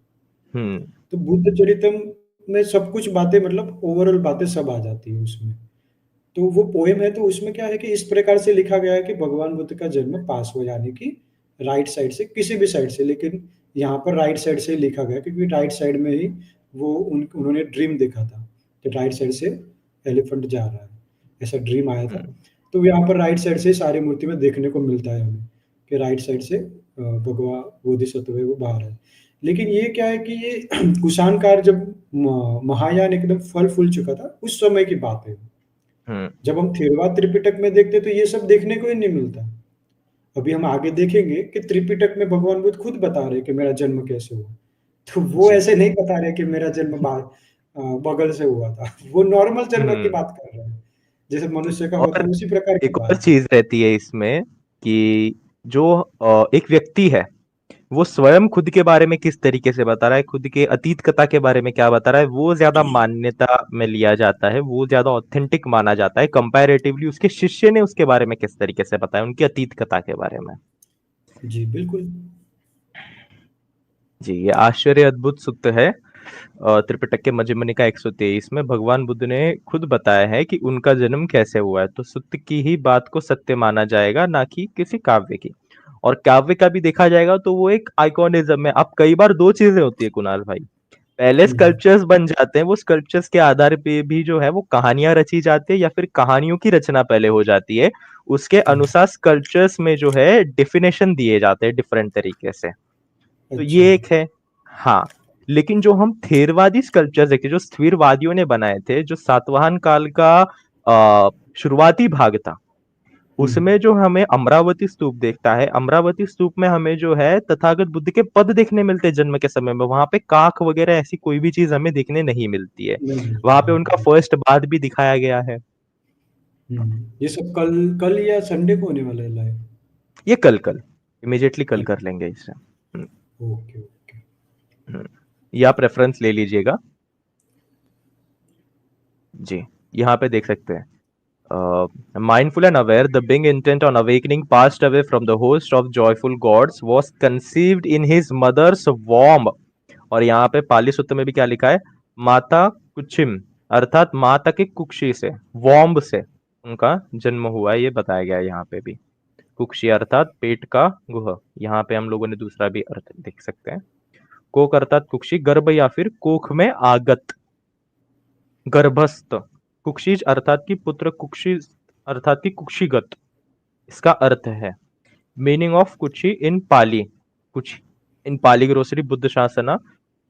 हम्म। तो बुद्ध चरित्रम में सब कुछ बातें मतलब ओवरऑल बातें सब आ जाती हैं उसमें। तो वो पोएम है तो उसमें क्या है कि इस प्रकार से लिखा गया है कि भगवान बुद्ध का जन्म पास हो यानी कि राइट साइड से किसी भी साइड से, लेकिन यहाँ पर राइट साइड से ही लिखा गया क्योंकि राइट साइड में ही वो उन्होंने ड्रीम देखा था कि राइट साइड से एलिफेंट जा रहा है, ऐसा ड्रीम आया था। हम्म। तो यहाँ पर राइट साइड से सारी मूर्ति में देखने को मिलता है हमें कि राइट साइड से भगवा बोधिसत्व है वो बाहर है। लेकिन ये क्या है कि ये कुषाण काल जब महायान एकदम फल फूल चुका था उस समय की बात है। हम्म। जब हम थेरवाद त्रिपिटक में देखते हैं तो ये सब देखने को ही नहीं मिलता। अभी हम आगे देखेंगे कि त्रिपिटक में भगवान बुद्ध खुद बता रहे हैं कि मेरा जन्म कैसे हुआ। तो वो जी। ऐसे नहीं बता रहे कि मेरा जन्म बगल से हुआ था। वो नॉर्मल जन्म की हम्म। बात कर रहे हैं। जैसे मनुष्य का होता और है उसी प्रकार की एक और बात है। चीज रहती है इसमें कि जो एक व्यक्ति है वो स्वयं खुद के बारे में किस तरीके से बता रहा है, खुद के अतीत कथा के बारे में क्या बता रहा है, वो ज्यादा मान्यता में लिया जाता है, वो ज्यादा ऑथेंटिक माना जाता है कंपैरेटिवली उसके शिष्य ने उसके बारे में किस तरीके से बताया, उनकी अतीत कथा के बारे में। जी, बिल्कुल। जी, ये आश्चर्य अद्भुत सूक्त है। त्रिपिटक के मजमूनिका 123 में भगवान बुद्ध ने खुद बताया है कि उनका जन्म कैसे हुआ है, तो सूक्त की ही बात को सत्य माना जाएगा, ना कि किसी काव्य की। और काव्य का भी देखा जाएगा तो वो एक आइकॉनिज्म है। अब कई बार दो चीजें होती है कुणाल भाई, पहले हुँ, स्कल्पचर्स बन जाते हैं, वो स्कल्पचर्स के आधार पे भी जो है वो कहानियां रची जाती है, या फिर कहानियों की रचना पहले हो जाती है, उसके हुँ। अनुसार स्कल्पचर्स में जो है डेफिनेशन दिए जाते हैं डिफरेंट तरीके से। तो अच्छा। ये एक है। हाँ, लेकिन जो हम थेरवादी स्कल्पचर्स देखते जो स्थिरवादियों ने बनाए थे, जो सातवाहन काल का शुरुआती भाग था, हुँ। उसमें जो हमें अमरावती स्तूप देखता है, अमरावती स्तूप में हमें जो है तथागत बुद्ध के पद देखने मिलते हैं जन्म के समय में। वहां पे काख वगैरह ऐसी कोई भी चीज हमें देखने नहीं मिलती है। नहीं मिलता, वहां पे उनका हाँ। फर्स्ट बाथ भी दिखाया गया है। ये सब कल कल या संडे को होने वाला है लाइव? ये कल कल इमीडिएटली कल कल। कर लेंगे इसे। Okay, okay. हम्म। ये आप रेफरेंस ले लीजिएगा। जी, यहाँ पे देख सकते हैं। Mindful and aware, the being intent on awakening passed away from the host of joyful gods, was conceived in his mother's womb. और यहाँ पे पाली सूत्र में भी क्या लिखा है, माता कुचिम अर्थात माता की कुक्षी से, वॉम्ब से उनका जन्म हुआ है, ये बताया गया है यहाँ पे भी। कुक्षी अर्थात पेट का गुह, यहाँ पे हम लोगों ने दूसरा भी अर्थ देख सकते हैं। कोक अर्थात कुक्षी, गर्भ या फिर कोख में आगत, गर्भस्थ। कुक्षीज अर्थात की पुत्र, कुक्षी अर्थात की कुक्षीगत, इसका अर्थ है। मीनिंग ऑफ कुक्षी इन पाली, कुछ इन पाली ग्रोसरी बुद्ध शासना,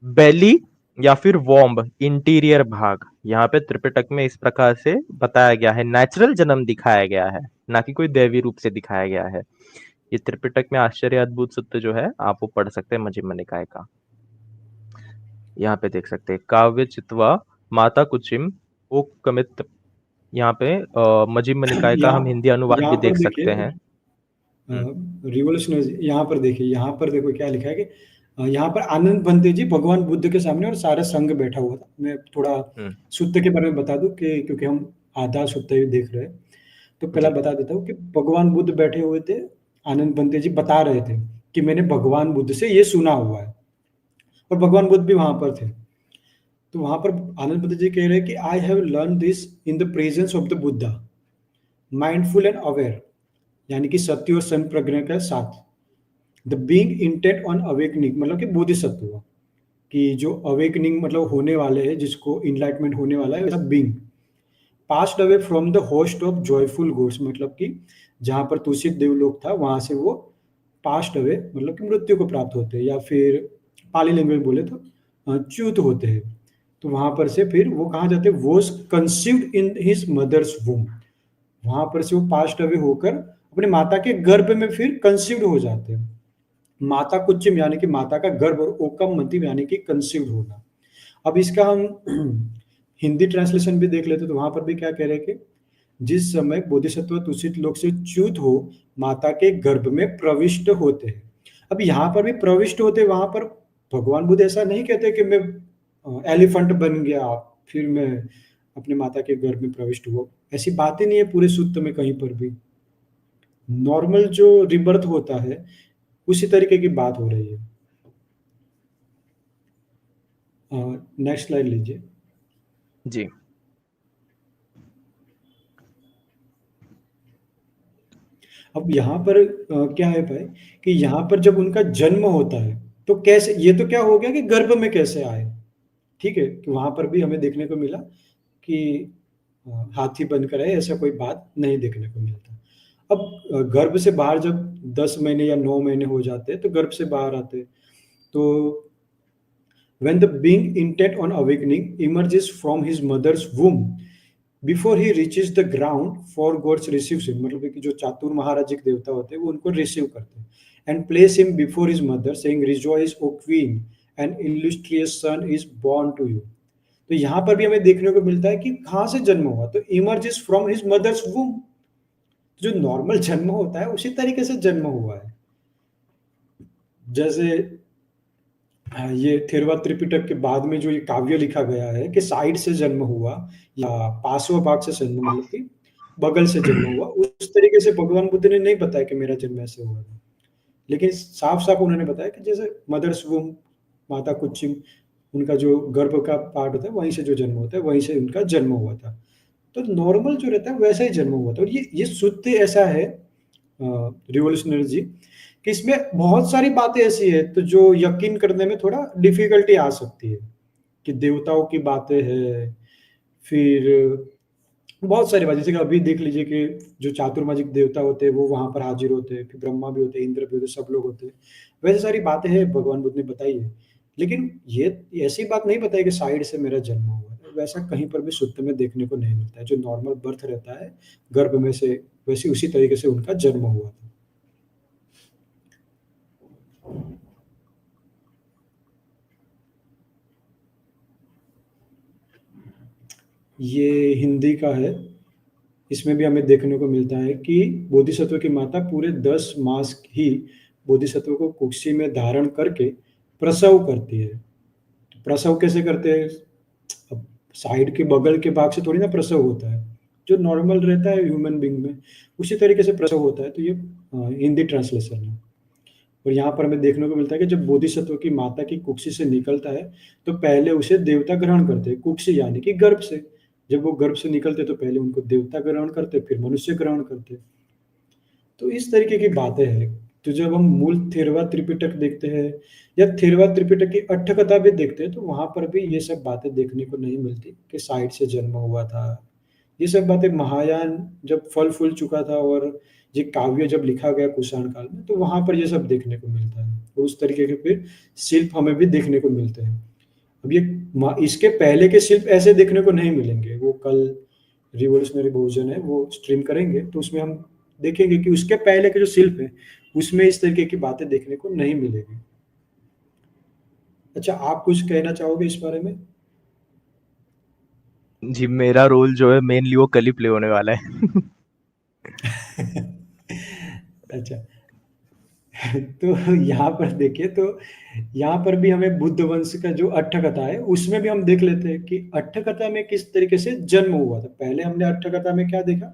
बेली या फिर वॉम्ब, इंटीरियर भाग। यहाँ पे त्रिपिटक में इस प्रकार से बताया गया है, नेचुरल जन्म दिखाया गया है, ना कि कोई दैवी रूप से दिखाया गया है। ये त्रिपिटक में आश्चर्य अद्भुत सूत्र जो है आप वो पढ़ सकते हैं मजिम्मा निकाय का। यहाँ पे देख सकते हैं काव्य चित्वा माता कुचिम ओकमित, यहाँ पे मजिम्मा निकाय का हम हिंदी अनुवाद भी देख सकते हैं। रिवोल्यूशनरी, यहाँ पर देखिए, यहाँ पर देखो क्या लिखा है कि यहाँ पर आनंद बंते जी भगवान बुद्ध के सामने और सारा संघ बैठा हुआ था। मैं थोड़ा सूत्र के बारे में बता दूं कि क्योंकि हम आधा सूत्र ही देख रहे हैं, तो पहला बता देता हूँ कि भगवान बुद्ध बैठे हुए थे, आनंद बंते जी बता रहे थे कि मैंने भगवान बुद्ध से ये सुना हुआ है, और भगवान बुद्ध भी वहां पर थे। तो वहां पर आनंद बंते जी कह रहे हैं कि I have learn this in the presence of the Buddha, mindful and aware, यानी कि सत्य और संप्रज्ञा के साथ। The being intent on awakening, मतलब कि बोधिसत्व, कि जो अवेकनिंग मतलब होने वाले हैं, जिसको इनलाइटमेंट होने वाला है, वैसा being passed away from the host of joyful gods, मतलब कि जहां पर तुषित देवलोक था वहां से वो पास्ड अवे, मतलब कि मृत्यु को प्राप्त होते हैं, या फिर पाली लैंग्वेज बोले तो च्युत होते हैं। तो वहां पर से फिर वो कहाँ जाते हैं, was conceived in his mother's womb, वहां पर से वो पास्ट अवे होकर अपने माता के गर्भ में फिर कंसीव्ड हो जाते हैं। माता कुचिम यानी कि माता का गर्भ, और ओकम मंतिम यानी कि कंसीव्ड होना। अब इसका हम हिंदी ट्रांसलेशन भी देख लेते, तो वहां पर भी क्या कह रहे हैं कि जिस समय बोधिसत्व तुषित लोक से च्युत हो माता के गर्भ में प्रविष्ट होते हैं। अब यहाँ पर भी प्रविष्ट होते, वहां पर भगवान बुद्ध ऐसा नहीं कहते कि मैं एलिफेंट बन गया फिर मैं अपने माता के गर्भ में प्रविष्ट हुआ, ऐसी बात ही नहीं है पूरे सूत्र में कहीं पर भी। नॉर्मल जो रिबर्थ होता है उसी तरीके की बात हो रही है। नेक्स्ट स्लाइड लीजिए जी। अब यहाँ पर क्या है भाई कि यहाँ पर जब उनका जन्म होता है तो कैसे, ये तो क्या हो गया कि गर्भ में कैसे आए, ठीक है, कि वहां पर भी हमें देखने को मिला कि हाथी बनकर आए, ऐसा कोई बात नहीं देखने को मिलता। अब गर्भ से बाहर जब 10 महीने या 9 महीने हो जाते हैं तो गर्भ से बाहर आते हैं। तो when the being intent on awakening emerges from his mother's womb before he reaches the ground, four gods receives him, मतलब कि जो चातुर महाराजिक देवता होते हैं वो उनको रिसीव करते हैं, and place him before his mother saying rejoice O queen, an illustrious son is born to you। तो यहाँ पर भी हमें देखने को मिलता है कि कहाँ से जन्म हुआ, तो emerges from his mother's womb, जो नॉर्मल जन्म होता है उसी तरीके से जन्म हुआ है। जैसे ये थेरवा त्रिपिटक के बाद में जो ये काव्य लिखा गया है कि साइड से जन्म हुआ या पार्श्व भाग से जन्म, मतलब कि बगल से जन्म हुआ, उस तरीके से भगवान बुद्ध ने नहीं बताया कि मेरा जन्म ऐसे हुआ था, लेकिन साफ साफ उन्होंने बताया कि जैसे मदर्स वूम, माता कुचिम, उनका जो गर्भ का पार्ट होता है वहीं से जो जन्म होता है वहीं से उनका जन्म हुआ था। तो नॉर्मल जो रहता है वैसा ही जन्म हुआ था। और ये शुद्ध ऐसा है रिवोल्यूशनरी जी कि इसमें बहुत सारी बातें ऐसी है तो जो यकीन करने में थोड़ा डिफिकल्टी आ सकती है, कि देवताओं की बातें हैं, फिर बहुत सारी बातें, जैसे कि अभी देख लीजिए कि जो चातुर्माजिक देवता होते हैं वो वहां पर हाजिर होते हैं, फिर ब्रह्मा भी होते हैं, इंद्र भी होते हैं, सब लोग होते हैं, वैसे सारी बातें हैं भगवान बुद्ध ने बताई है। लेकिन ये ऐसी बात नहीं बताई कि साइड से मेरा जन्म हुआ है, वैसा कहीं पर भी शुद्ध में देखने को नहीं मिलता है। जो नॉर्मल बर्थ रहता है गर्भ में से, वैसे उसी तरीके से उनका जन्म हुआ था। ये हिंदी का है, इसमें भी हमें देखने को मिलता है कि बोधिसत्व की माता पूरे 10 मास ही बोधिसत्व को कुक्षी में धारण करके प्रसव करती है। तो प्रसव कैसे करते हैं, अब साइड के बगल के भाग से थोड़ी ना प्रसव होता है, जो नॉर्मल रहता है ह्यूमन बीइंग में, उसी तरीके से प्रसव होता है। तो ये हिंदी ट्रांसलेशन है। और यहाँ पर हमें देखने को मिलता है कि जब बोधिसत्व की माता की कुक्षी से निकलता है, तो पहले उसे देवता ग्रहण करते हैं, कुक्षी यानी कि गर्भ से। जब वो गर्भ से निकलते तो पहले उनको देवता ग्रहण करते, फिर मनुष्य ग्रहण करते। तो इस तरीके की बातें हैं। तो जब हम मूल थेरवा त्रिपिटक देखते हैं या थेरवा त्रिपिटक की अट्ठकथा भी देखते हैं, तो वहाँ पर भी ये सब बातें देखने को नहीं मिलती कि साइड से जन्म हुआ था। ये सब बातें महायान जब फल-फूल चुका था और ये काव्य जब लिखा गया कुषाण काल में, तो वहाँ पर ये सब देखने को मिलता है। तो उस तरीके के फिर शिल्प हमें भी देखने को मिलते हैं। अब ये इसके पहले के शिल्प ऐसे देखने को नहीं मिलेंगे। वो कल रिवॉल्यूशनरी बहुजन है, वो स्ट्रीम करेंगे, तो उसमें हम देखेंगे कि उसके पहले के जो शिल्प हैं, उसमें इस तरीके की बातें देखने को नहीं मिलेगी। अच्छा, आप कुछ कहना चाहोगे इस बारे में? जी, मेरा रोल जो है मेनली वो कल ही प्ले होने वाला है। अच्छा। तो यहाँ पर देखिए, तो यहाँ पर भी हमें बुद्ध वंश का जो अट्ठकथा है, उसमें भी हम देख लेते हैं कि अट्ठकथा में किस तरीके से जन्म हुआ था। पहले हमने अट्ठकथा में क्या देखा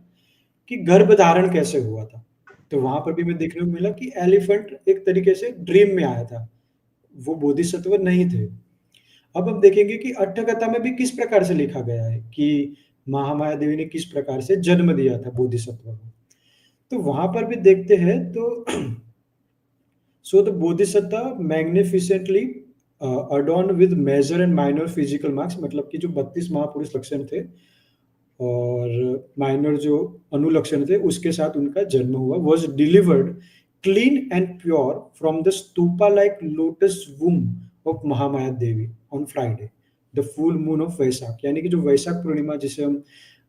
कि गर्भधारण कैसे हुआ था। तो वहाँ पर भी हमें देखने को मिला कि एलिफेंट एक तरीके से ड्रीम में आया था। वो बोधिसत्व नहीं थे। अब हम देखेंगे कि अट्ठकथा में भी किस प्रकार से लिखा गया है कि महामाया देवी ने किस प्रकार से जन्म दिया था बोधिसत्व को। तो वहाँ पर भी देखते हैं, तो So the Bodhisattva magnificently adorned with major and minor physical marks, मतलब कि जो 32 महापुरुष लक्षण थे और माइनर जो अनुलक्षण थे, उसके साथ उनका जन्म हुआ। Was delivered clean and pure from the stupa like lotus womb of Mahamaya Devi on Friday, the full moon of वैशाख, यानी कि जो वैशाख पूर्णिमा जिसे हम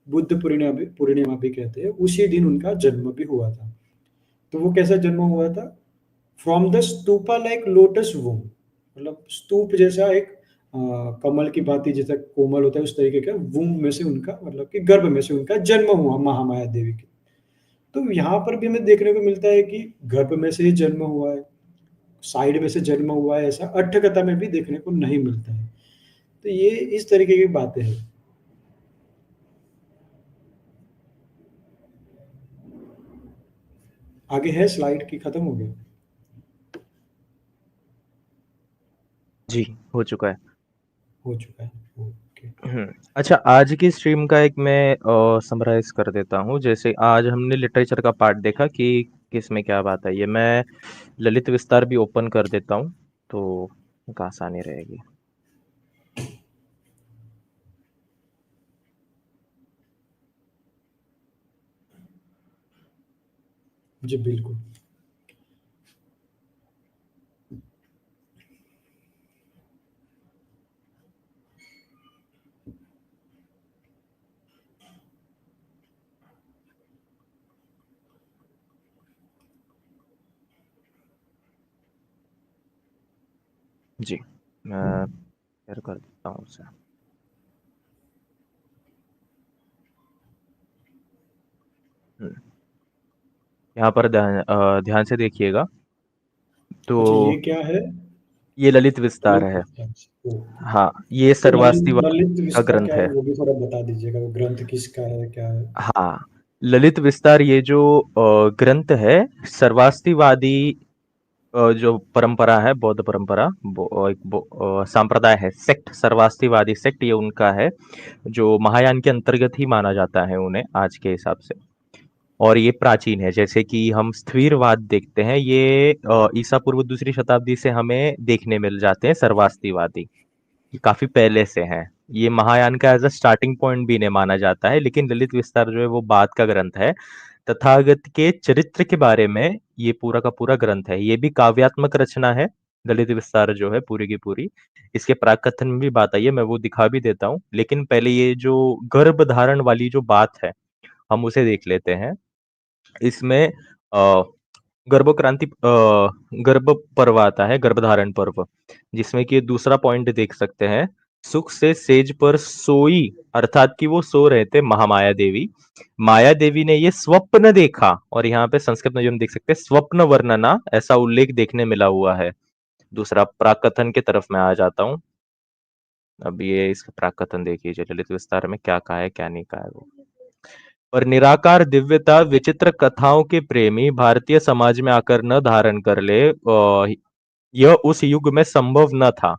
बुद्ध पूर्णिमा भी कहते हैं, उसी दिन उनका जन्म भी हुआ था। तो वो कैसा जन्म हुआ था? From the stupa like lotus womb, मतलब स्तूप जैसा एक कमल की भांति जैसा कोमल होता है, उस तरीके का वूम में से उनका, मतलब कि गर्भ में से उनका जन्म हुआ महामाया देवी के। तो यहाँ पर भी हमें देखने को मिलता है कि गर्भ में से ही जन्म हुआ है, साइड में से जन्म हुआ है, ऐसा अट्ठकथा में भी देखने को नहीं मिलता है। तो ये इस तरीके की बातें हैं। आगे है स्लाइड की खत्म हो गया? जी, हो चुका है। हो चुका है। ओके। अच्छा, आज की स्ट्रीम का एक मैं समराइज कर देता हूँ। जैसे आज हमने लिटरेचर का पार्ट देखा कि किस में क्या बात है। ये मैं ललित विस्तार भी ओपन कर देता हूँ, तो एक आसानी रहेगी। जी बिल्कुल। जी, मैं शेयर कर देता हूँ उसे। हम्म, यहाँ पर ध्यान से देखिएगा। तो अच्छा, ये क्या है? ये ललित विस्तार ललित है। विस्तार। ओके। हाँ, ये तो ललित सर्वास्तिवाद ललित का विस्तार ग्रंथ क्या है, है। वो भी थोड़ा बता दीजिएगा, वो ग्रंथ किसका है, क्या है? हाँ, ललित विस्तार ये जो ग्रंथ है, सर्वास्तिवादी जो परंपरा है, बौद्ध परंपरा, सांप्रदाय है, सेक्ट, सर्वास्तिवादी सेक्ट, ये उनका है, जो महायान के अंतर्गत ही माना जाता है उन्हें आज के हिसाब से। और ये प्राचीन है। जैसे कि हम स्थिरवाद देखते हैं, ये ईसा पूर्व दूसरी शताब्दी से हमें देखने मिल जाते हैं। सर्वास्तिवादी ये काफी पहले से हैं। ये महायान का एज अ स्टार्टिंग पॉइंट भी इन्हें माना जाता है, लेकिन ललित विस्तार जो है वो बाद का ग्रंथ है। तथागत के चरित्र के बारे में ये पूरा का पूरा ग्रंथ है। ये भी काव्यात्मक रचना है, ललित विस्तार जो है पूरी की पूरी। इसके प्राकथन में भी बात आई है, मैं वो दिखा भी देता हूँ। लेकिन पहले ये जो गर्भ धारण वाली जो बात है, हम उसे देख लेते हैं। इसमें गर्भ क्रांति गर्भ पर्व आता है, गर्भधारण पर्व, जिसमें कि दूसरा पॉइंट देख सकते हैं। सुख से सेज पर सोई, अर्थात कि वो सो रहे थे महामाया देवी। माया देवी ने ये स्वप्न देखा, और यहाँ पे संस्कृत में जो हम देख सकते हैं स्वप्न वर्णना, ऐसा उल्लेख देखने मिला हुआ है। दूसरा प्राकथन की तरफ मैं आ जाता हूँ। अब ये इसका प्राकथन देखिए, ललित विस्तार में क्या कहा है क्या नहीं कहा है वो। पर निराकार दिव्यता विचित्र कथाओं के प्रेमी भारतीय समाज में आकर न धारण कर ले, यह उस युग में संभव न था।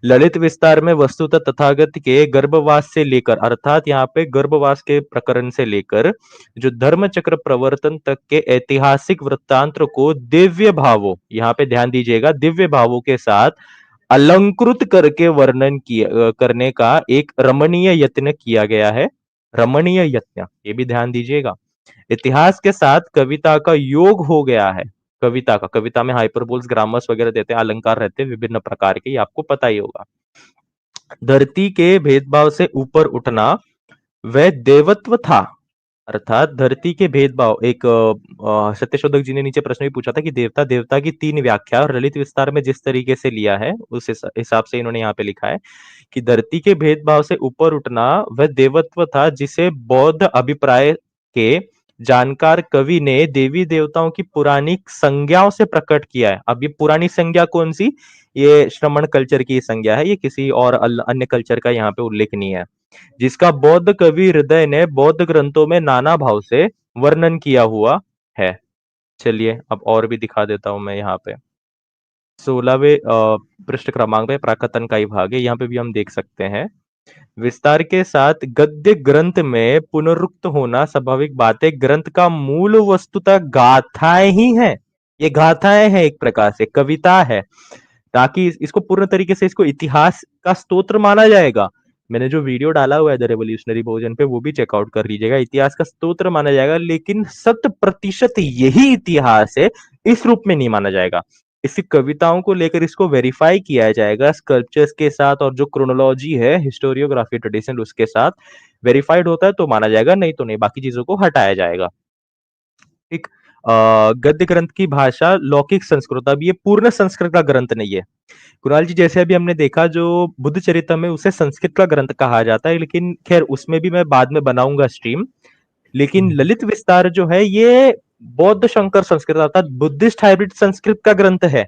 ललित विस्तार में वस्तुतः तथागत के गर्भवास से लेकर, अर्थात यहाँ पे गर्भवास के प्रकरण से लेकर जो धर्म चक्र प्रवर्तन तक के ऐतिहासिक वृत्तांत को दिव्य भावों, यहाँ पे ध्यान दीजिएगा, दिव्य भावों के साथ अलंकृत करके वर्णन किया करने का एक रमणीय यत्न किया गया है। रमणीय यत्न, ये भी ध्यान दीजिएगा। इतिहास के साथ कविता का योग हो गया है। कविता में हाइपरबोल्स, ग्रामर्स वगैरह देते हैं, अलंकार रहते हैं विभिन्न प्रकार के, ये आपको पता ही होगा। धरती के भेदभाव से ऊपर उठना वह देवत्व था, अर्थात धरती के भेदभाव, एक सत्यशोधक जी ने नीचे प्रश्न भी पूछा था कि देवता देवता की तीन व्याख्या, और ललित विस्तार में जिस तरीके से लिया है उस हिसाब से इन्होंने यहाँ पे लिखा है कि धरती के भेदभाव से ऊपर उठना वह देवत्व था जिसे बौद्ध अभिप्राय के जानकार कवि ने देवी देवताओं की पुरानी संज्ञाओं से प्रकट किया है। अब ये पुरानी संज्ञा कौन सी? ये श्रमण कल्चर की संज्ञा है, ये किसी और अन्य कल्चर का यहाँ पे उल्लेख नहीं है। जिसका बौद्ध कवि हृदय ने बौद्ध ग्रंथों में नाना भाव से वर्णन किया हुआ है। चलिए अब और भी दिखा देता हूं मैं यहाँ पे। 16वें पृष्ठ क्रमांक पे प्राकतन का ही भाग है, यहाँ पे भी हम देख सकते हैं। विस्तार के साथ गद्य ग्रंथ में पुनरुक्त होना स्वाभाविक बात है। ग्रंथ का मूल वस्तुतः गाथाएं ही है, ये गाथाएं हैं, एक प्रकार से कविता है, ताकि इसको पूर्ण तरीके से इसको इतिहास का स्तोत्र माना जाएगा। मैंने जो वीडियो डाला हुआ है द रेवोल्यूशनरी भोजन पे, वो भी चेकआउट कर लीजिएगा। इतिहास का स्तोत्र माना जाएगा, लेकिन 100% यही इतिहास है, इस रूप में नहीं माना जाएगा। इसकी कविताओं को लेकर इसको वेरीफाई किया जाएगा स्कल्पचर्स के साथ, और जो क्रोनोलॉजी है, हिस्टोरियोग्राफी ट्रेडिशन, उसके साथ वेरीफाइड होता है तो माना जाएगा, नहीं तो नहीं, बाकी चीजों को हटाया जाएगा। ठीक। गद्य ग्रंथ की भाषा लौकिक संस्कृत, अब ये पूर्ण संस्कृत का ग्रंथ नहीं है कुणाल जी। जैसे अभी हमने देखा जो बुद्ध चरितम है उसे संस्कृत का ग्रंथ कहा जाता है, लेकिन खैर उसमें भी मैं बाद में बनाऊंगा स्ट्रीम। लेकिन ललित विस्तार जो है ये बौद्ध शंकर संस्कृत अर्थात बुद्धिस्ट हाइब्रिड संस्कृत का ग्रंथ है,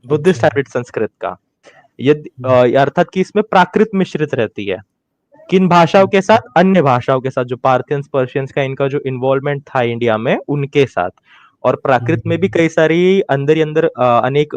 बुद्धिस्ट अच्छा। हाइब्रिड संस्कृत का। यदि अर्थात कि इसमें प्राकृत मिश्रित रहती है, किन भाषाओं के साथ? अन्य भाषाओं के साथ, जो पार्थियंस पर्शियंस का इनका जो इन्वॉल्वमेंट था इंडिया में, उनके साथ। और प्राकृत में भी कई सारी अंदर ही अंदर अनेक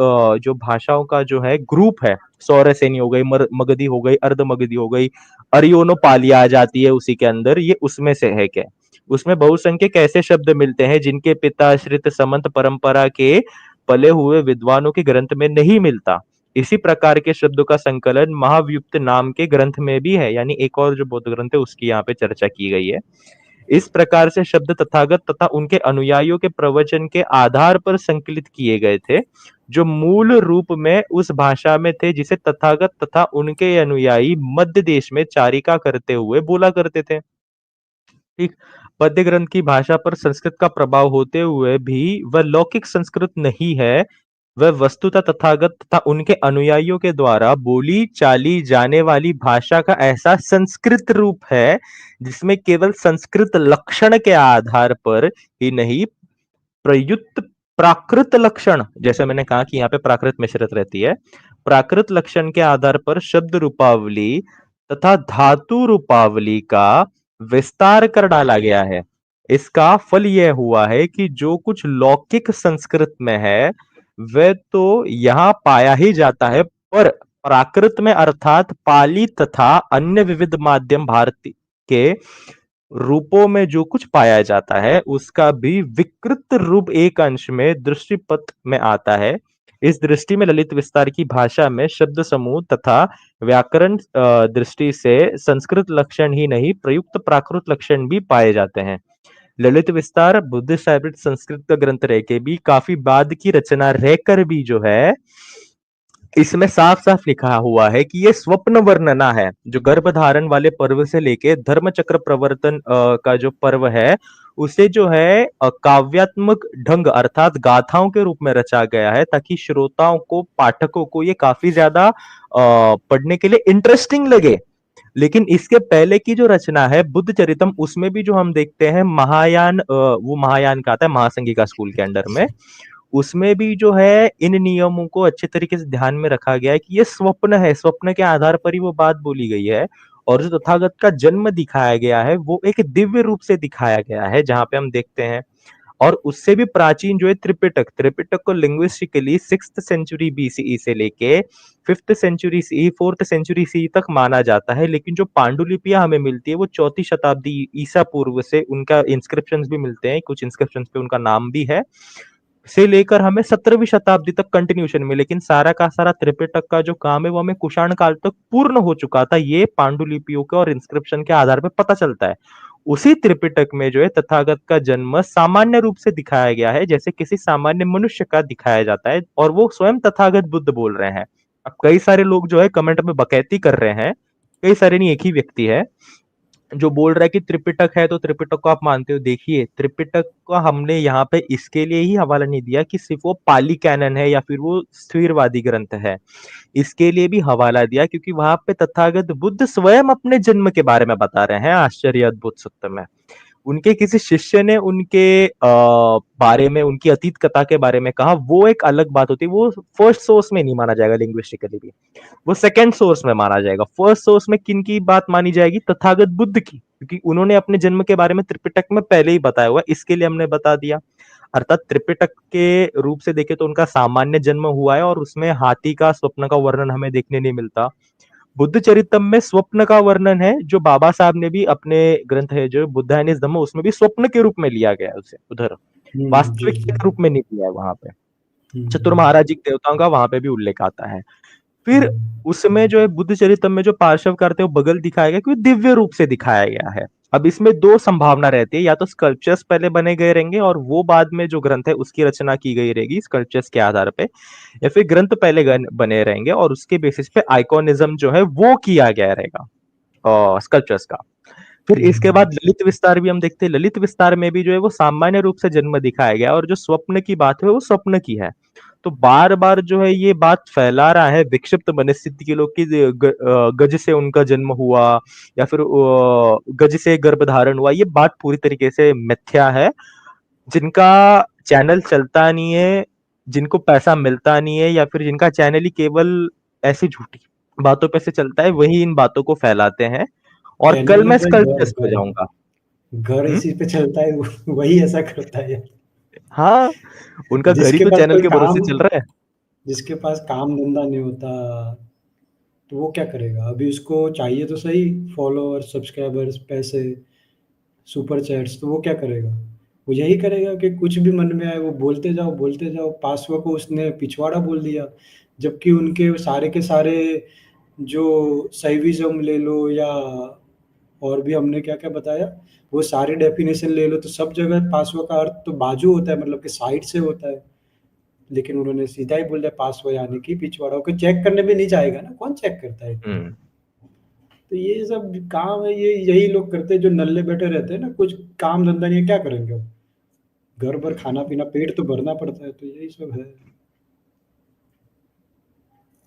जो भाषाओं का जो है ग्रुप है, सौरसेनी हो गई, मगधी हो गई, अर्ध मगधी हो गई, अरियोनो पालिया आ जाती है उसी के अंदर, ये उसमें से है क्या? उसमें बहुसंख्यक ऐसे शब्द मिलते हैं जिनके पिताश्रित समंत परंपरा के पले हुए विद्वानों के ग्रंथ में नहीं मिलता। इसी प्रकार के शब्दों का संकलन महाव्युक्त नाम के ग्रंथ में भी है, यानी एक और जो बौद्ध ग्रंथ है उसकी यहाँ पे चर्चा की गई है। इस प्रकार से शब्द तथागत तथा उनके अनुयायियों के प्रवचन के आधार पर संकलित किए गए थे, जो मूल रूप में उस भाषा में थे जिसे तथागत तथा उनके अनुयायी मध्य देश में चारिका करते हुए बोला करते थे। ठीक। पद्य ग्रंथ की भाषा पर संस्कृत का प्रभाव होते हुए भी वह लौकिक संस्कृत नहीं है, वह वस्तुतः तथागत तथा उनके अनुयायियों के द्वारा बोली चाली जाने वाली भाषा का ऐसा संस्कृत रूप है जिसमें केवल संस्कृत लक्षण के आधार पर ही नहीं, प्रयुक्त प्राकृत लक्षण, जैसे मैंने कहा कि यहाँ पे प्राकृत मिश्रित रहती है, प्राकृत लक्षण के आधार पर शब्द रूपावली तथा धातु रूपावली का विस्तार कर डाला गया है। इसका फल यह हुआ है कि जो कुछ लौकिक संस्कृत में है वह तो यहाँ पाया ही जाता है, पर प्राकृत में अर्थात पाली तथा अन्य विविध माध्यम भारती के रूपों में जो कुछ पाया जाता है उसका भी विकृत रूप एक अंश में दृष्टिपथ में आता है। इस दृष्टि में ललित विस्तार की भाषा में शब्द समूह तथा व्याकरण दृष्टि से संस्कृत लक्षण ही नहीं प्रयुक्त प्राकृत लक्षण भी पाए जाते हैं। ललित विस्तार बुद्धिस्ट हाइब्रिड संस्कृत का ग्रंथ रह के भी काफी बाद की रचना रहकर भी जो है इसमें साफ साफ लिखा हुआ है कि ये स्वप्न वर्णना है। जो गर्भधारण वाले पर्व से लेके धर्म चक्र प्रवर्तन का जो पर्व है उसे जो है काव्यात्मक ढंग अर्थात गाथाओं के रूप में रचा गया है, ताकि श्रोताओं को, पाठकों को ये काफी ज्यादा पढ़ने के लिए इंटरेस्टिंग लगे। लेकिन इसके पहले की जो रचना है बुद्ध चरितम, उसमें भी जो हम देखते हैं महायान, वो महायान का आता है महासंघिका स्कूल के अंडर में, उसमें भी जो है इन नियमों को अच्छे तरीके से ध्यान में रखा गया है कि ये स्वप्न है, स्वप्न के आधार पर ही वो बात बोली गई है। और जो तथागत का जन्म दिखाया गया है वो एक दिव्य रूप से दिखाया गया है, जहाँ पे हम देखते हैं। और उससे भी प्राचीन जो है त्रिपिटक, त्रिपिटक को लिंग्विस्टिकली 6th सेंचुरी बीसीई से लेके 5th century C, 4th century C तक माना जाता है। लेकिन जो पांडुलिपियां हमें मिलती है वो 4th शताब्दी ईसा पूर्व से, उनका इंस्क्रिप्शंस भी मिलते हैं, कुछ इंस्क्रिप्शंस पे उनका नाम भी है, से लेकर हमें 17वीं शताब्दी तक कंटिन्यूशन में। लेकिन सारा का सारा त्रिपिटक का जो काम है वो हमें कुषाण काल तक पूर्ण हो चुका था, ये पांडुलिपियों के और इंस्क्रिप्शन के आधार पर पता चलता है। उसी त्रिपिटक में जो है तथागत का जन्म सामान्य रूप से दिखाया गया है, जैसे किसी सामान्य मनुष्य का दिखाया जाता है, और वो स्वयं तथागत बुद्ध बोल रहे हैं। अब कई सारे लोग जो है कमेंट में बकैती कर रहे हैं, कई सारे नहीं, एक ही व्यक्ति है जो बोल रहा है कि त्रिपिटक है तो त्रिपिटक को आप मानते हो। देखिए, त्रिपिटक को हमने यहाँ पे इसके लिए ही हवाला नहीं दिया कि सिर्फ वो पाली कैनन है या फिर वो स्थिरवादी ग्रंथ है, इसके लिए भी हवाला दिया क्योंकि वहां पे तथागत बुद्ध स्वयं अपने जन्म के बारे में बता रहे हैं, आश्चर्य अद्भुत सत्य में। उनके किसी शिष्य ने उनके बारे में, उनकी अतीत कथा के बारे में कहा, वो एक अलग बात होती है, वो फर्स्ट सोर्स में नहीं माना जाएगा लिंग्विस्टिकली भी, वो सेकंड सोर्स में माना जाएगा। फर्स्ट सोर्स में किन की बात मानी जाएगी? तथागत बुद्ध की, क्योंकि उन्होंने अपने जन्म के बारे में त्रिपिटक में पहले ही बताया हुआ, इसके लिए हमने बता दिया। अर्थात त्रिपिटक के रूप से देखे तो उनका सामान्य जन्म हुआ है और उसमें हाथी का स्वप्न का वर्णन हमें देखने नहीं मिलता। बुद्ध चरितम में स्वप्न का वर्णन है, जो बाबा साहब ने भी अपने ग्रंथ है जो बुद्धा एंड हिज धम्म, उसमें भी स्वप्न के रूप में लिया गया है उसे, उधर जी, वास्तविकता जी। के रूप में नहीं लिया है वहां पे। चतुर हुँ, महाराजिक देवताओं का वहां पे भी उल्लेख आता है। फिर हुँ, उसमें जो है बुद्ध चरितम में जो पार्श्व करते हो बगल दिखाया गया, क्योंकि दिव्य रूप से दिखाया गया है। अब इसमें दो संभावना रहती है, या तो स्कल्पचर्स पहले बने गए रहेंगे और वो बाद में जो ग्रंथ है उसकी रचना की गई रहेगी स्कल्पचर्स के आधार पे, या फिर ग्रंथ पहले बने रहेंगे और उसके बेसिस पे आइकोनिज्म जो है वो किया गया रहेगा स्कल्पचर्स का। फिर इसके हुँ, बाद ललित विस्तार भी हम देखते हैं। ललित विस्तार में भी जो है वो सामान्य रूप से जन्म दिखाया गया और जो स्वप्न की बात है वो स्वप्न की है। तो बार बार जो है ये बात फैला रहा है विक्षिप्त मनस्थिति के लोग की गज से उनका जन्म हुआ या फिर गज से गर्भधारण हुआ, ये बात पूरी तरीके से मिथ्या है। जिनका चैनल चलता नहीं है, जिनको पैसा मिलता नहीं है, या फिर जिनका चैनल ही केवल ऐसी झूठी बातों पे से चलता है, वही इन बातों को फैलाते हैं। और चैनल कल नहीं मैं भाई, घर स्कल्पचर्स पे घर जाऊंगा। घर हम्म? इसी पे चलता है, वही ऐसा करता है। हाँ, उनका घर ही जिसके तो पास चैनल कोई के भरोसे काम चल रहा है। जिसके पास काम धंधा नहीं होता, तो वो क्या करेगा? अभी उसको चाहिए तो सही फॉलोअर, सब्सक्राइबर्स, पैसे, सुपर चैट्स, तो वो क्या करेगा? वो यही करेगा कि कुछ भी मन में आए वो बोलते जाओ। पासवा को उसने पिछवाड़ा बोल दिया, जबकि उनके सारे के सारे जो शैविज़्म ले लो या और भी हमने क्या-क्या बताया, वो सारे डेफ़िनेशन ले लो तो सब जगह पासवा का अर्थ तो बाजू होता है, मतलब कि साइड से होता है। लेकिन उन्होंने सीधा ही बोल दिया पासवा यानी कि पिछवाड़ा, को चेक करने भी नहीं जाएगा ना, कौन चेक करता है इतना? हम्म। तो ये सब काम है, ये यही लोग करते हैं जो नल्ले बैठे रहते हैं ना, कुछ काम धंधा नहीं है, क्या करेंगे अब? घर भर खाना-पीना, पेट तो भरना पड़ता है, तो यही सब है।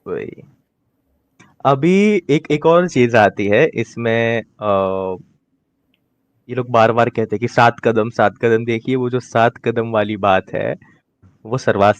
वही। अभी एक एक और चीज आती है इसमें, ये लोग बार बार कहते हैं कि 7 कदम 7 कदम। देखिए, वो जो 7 कदम वाली बात है वो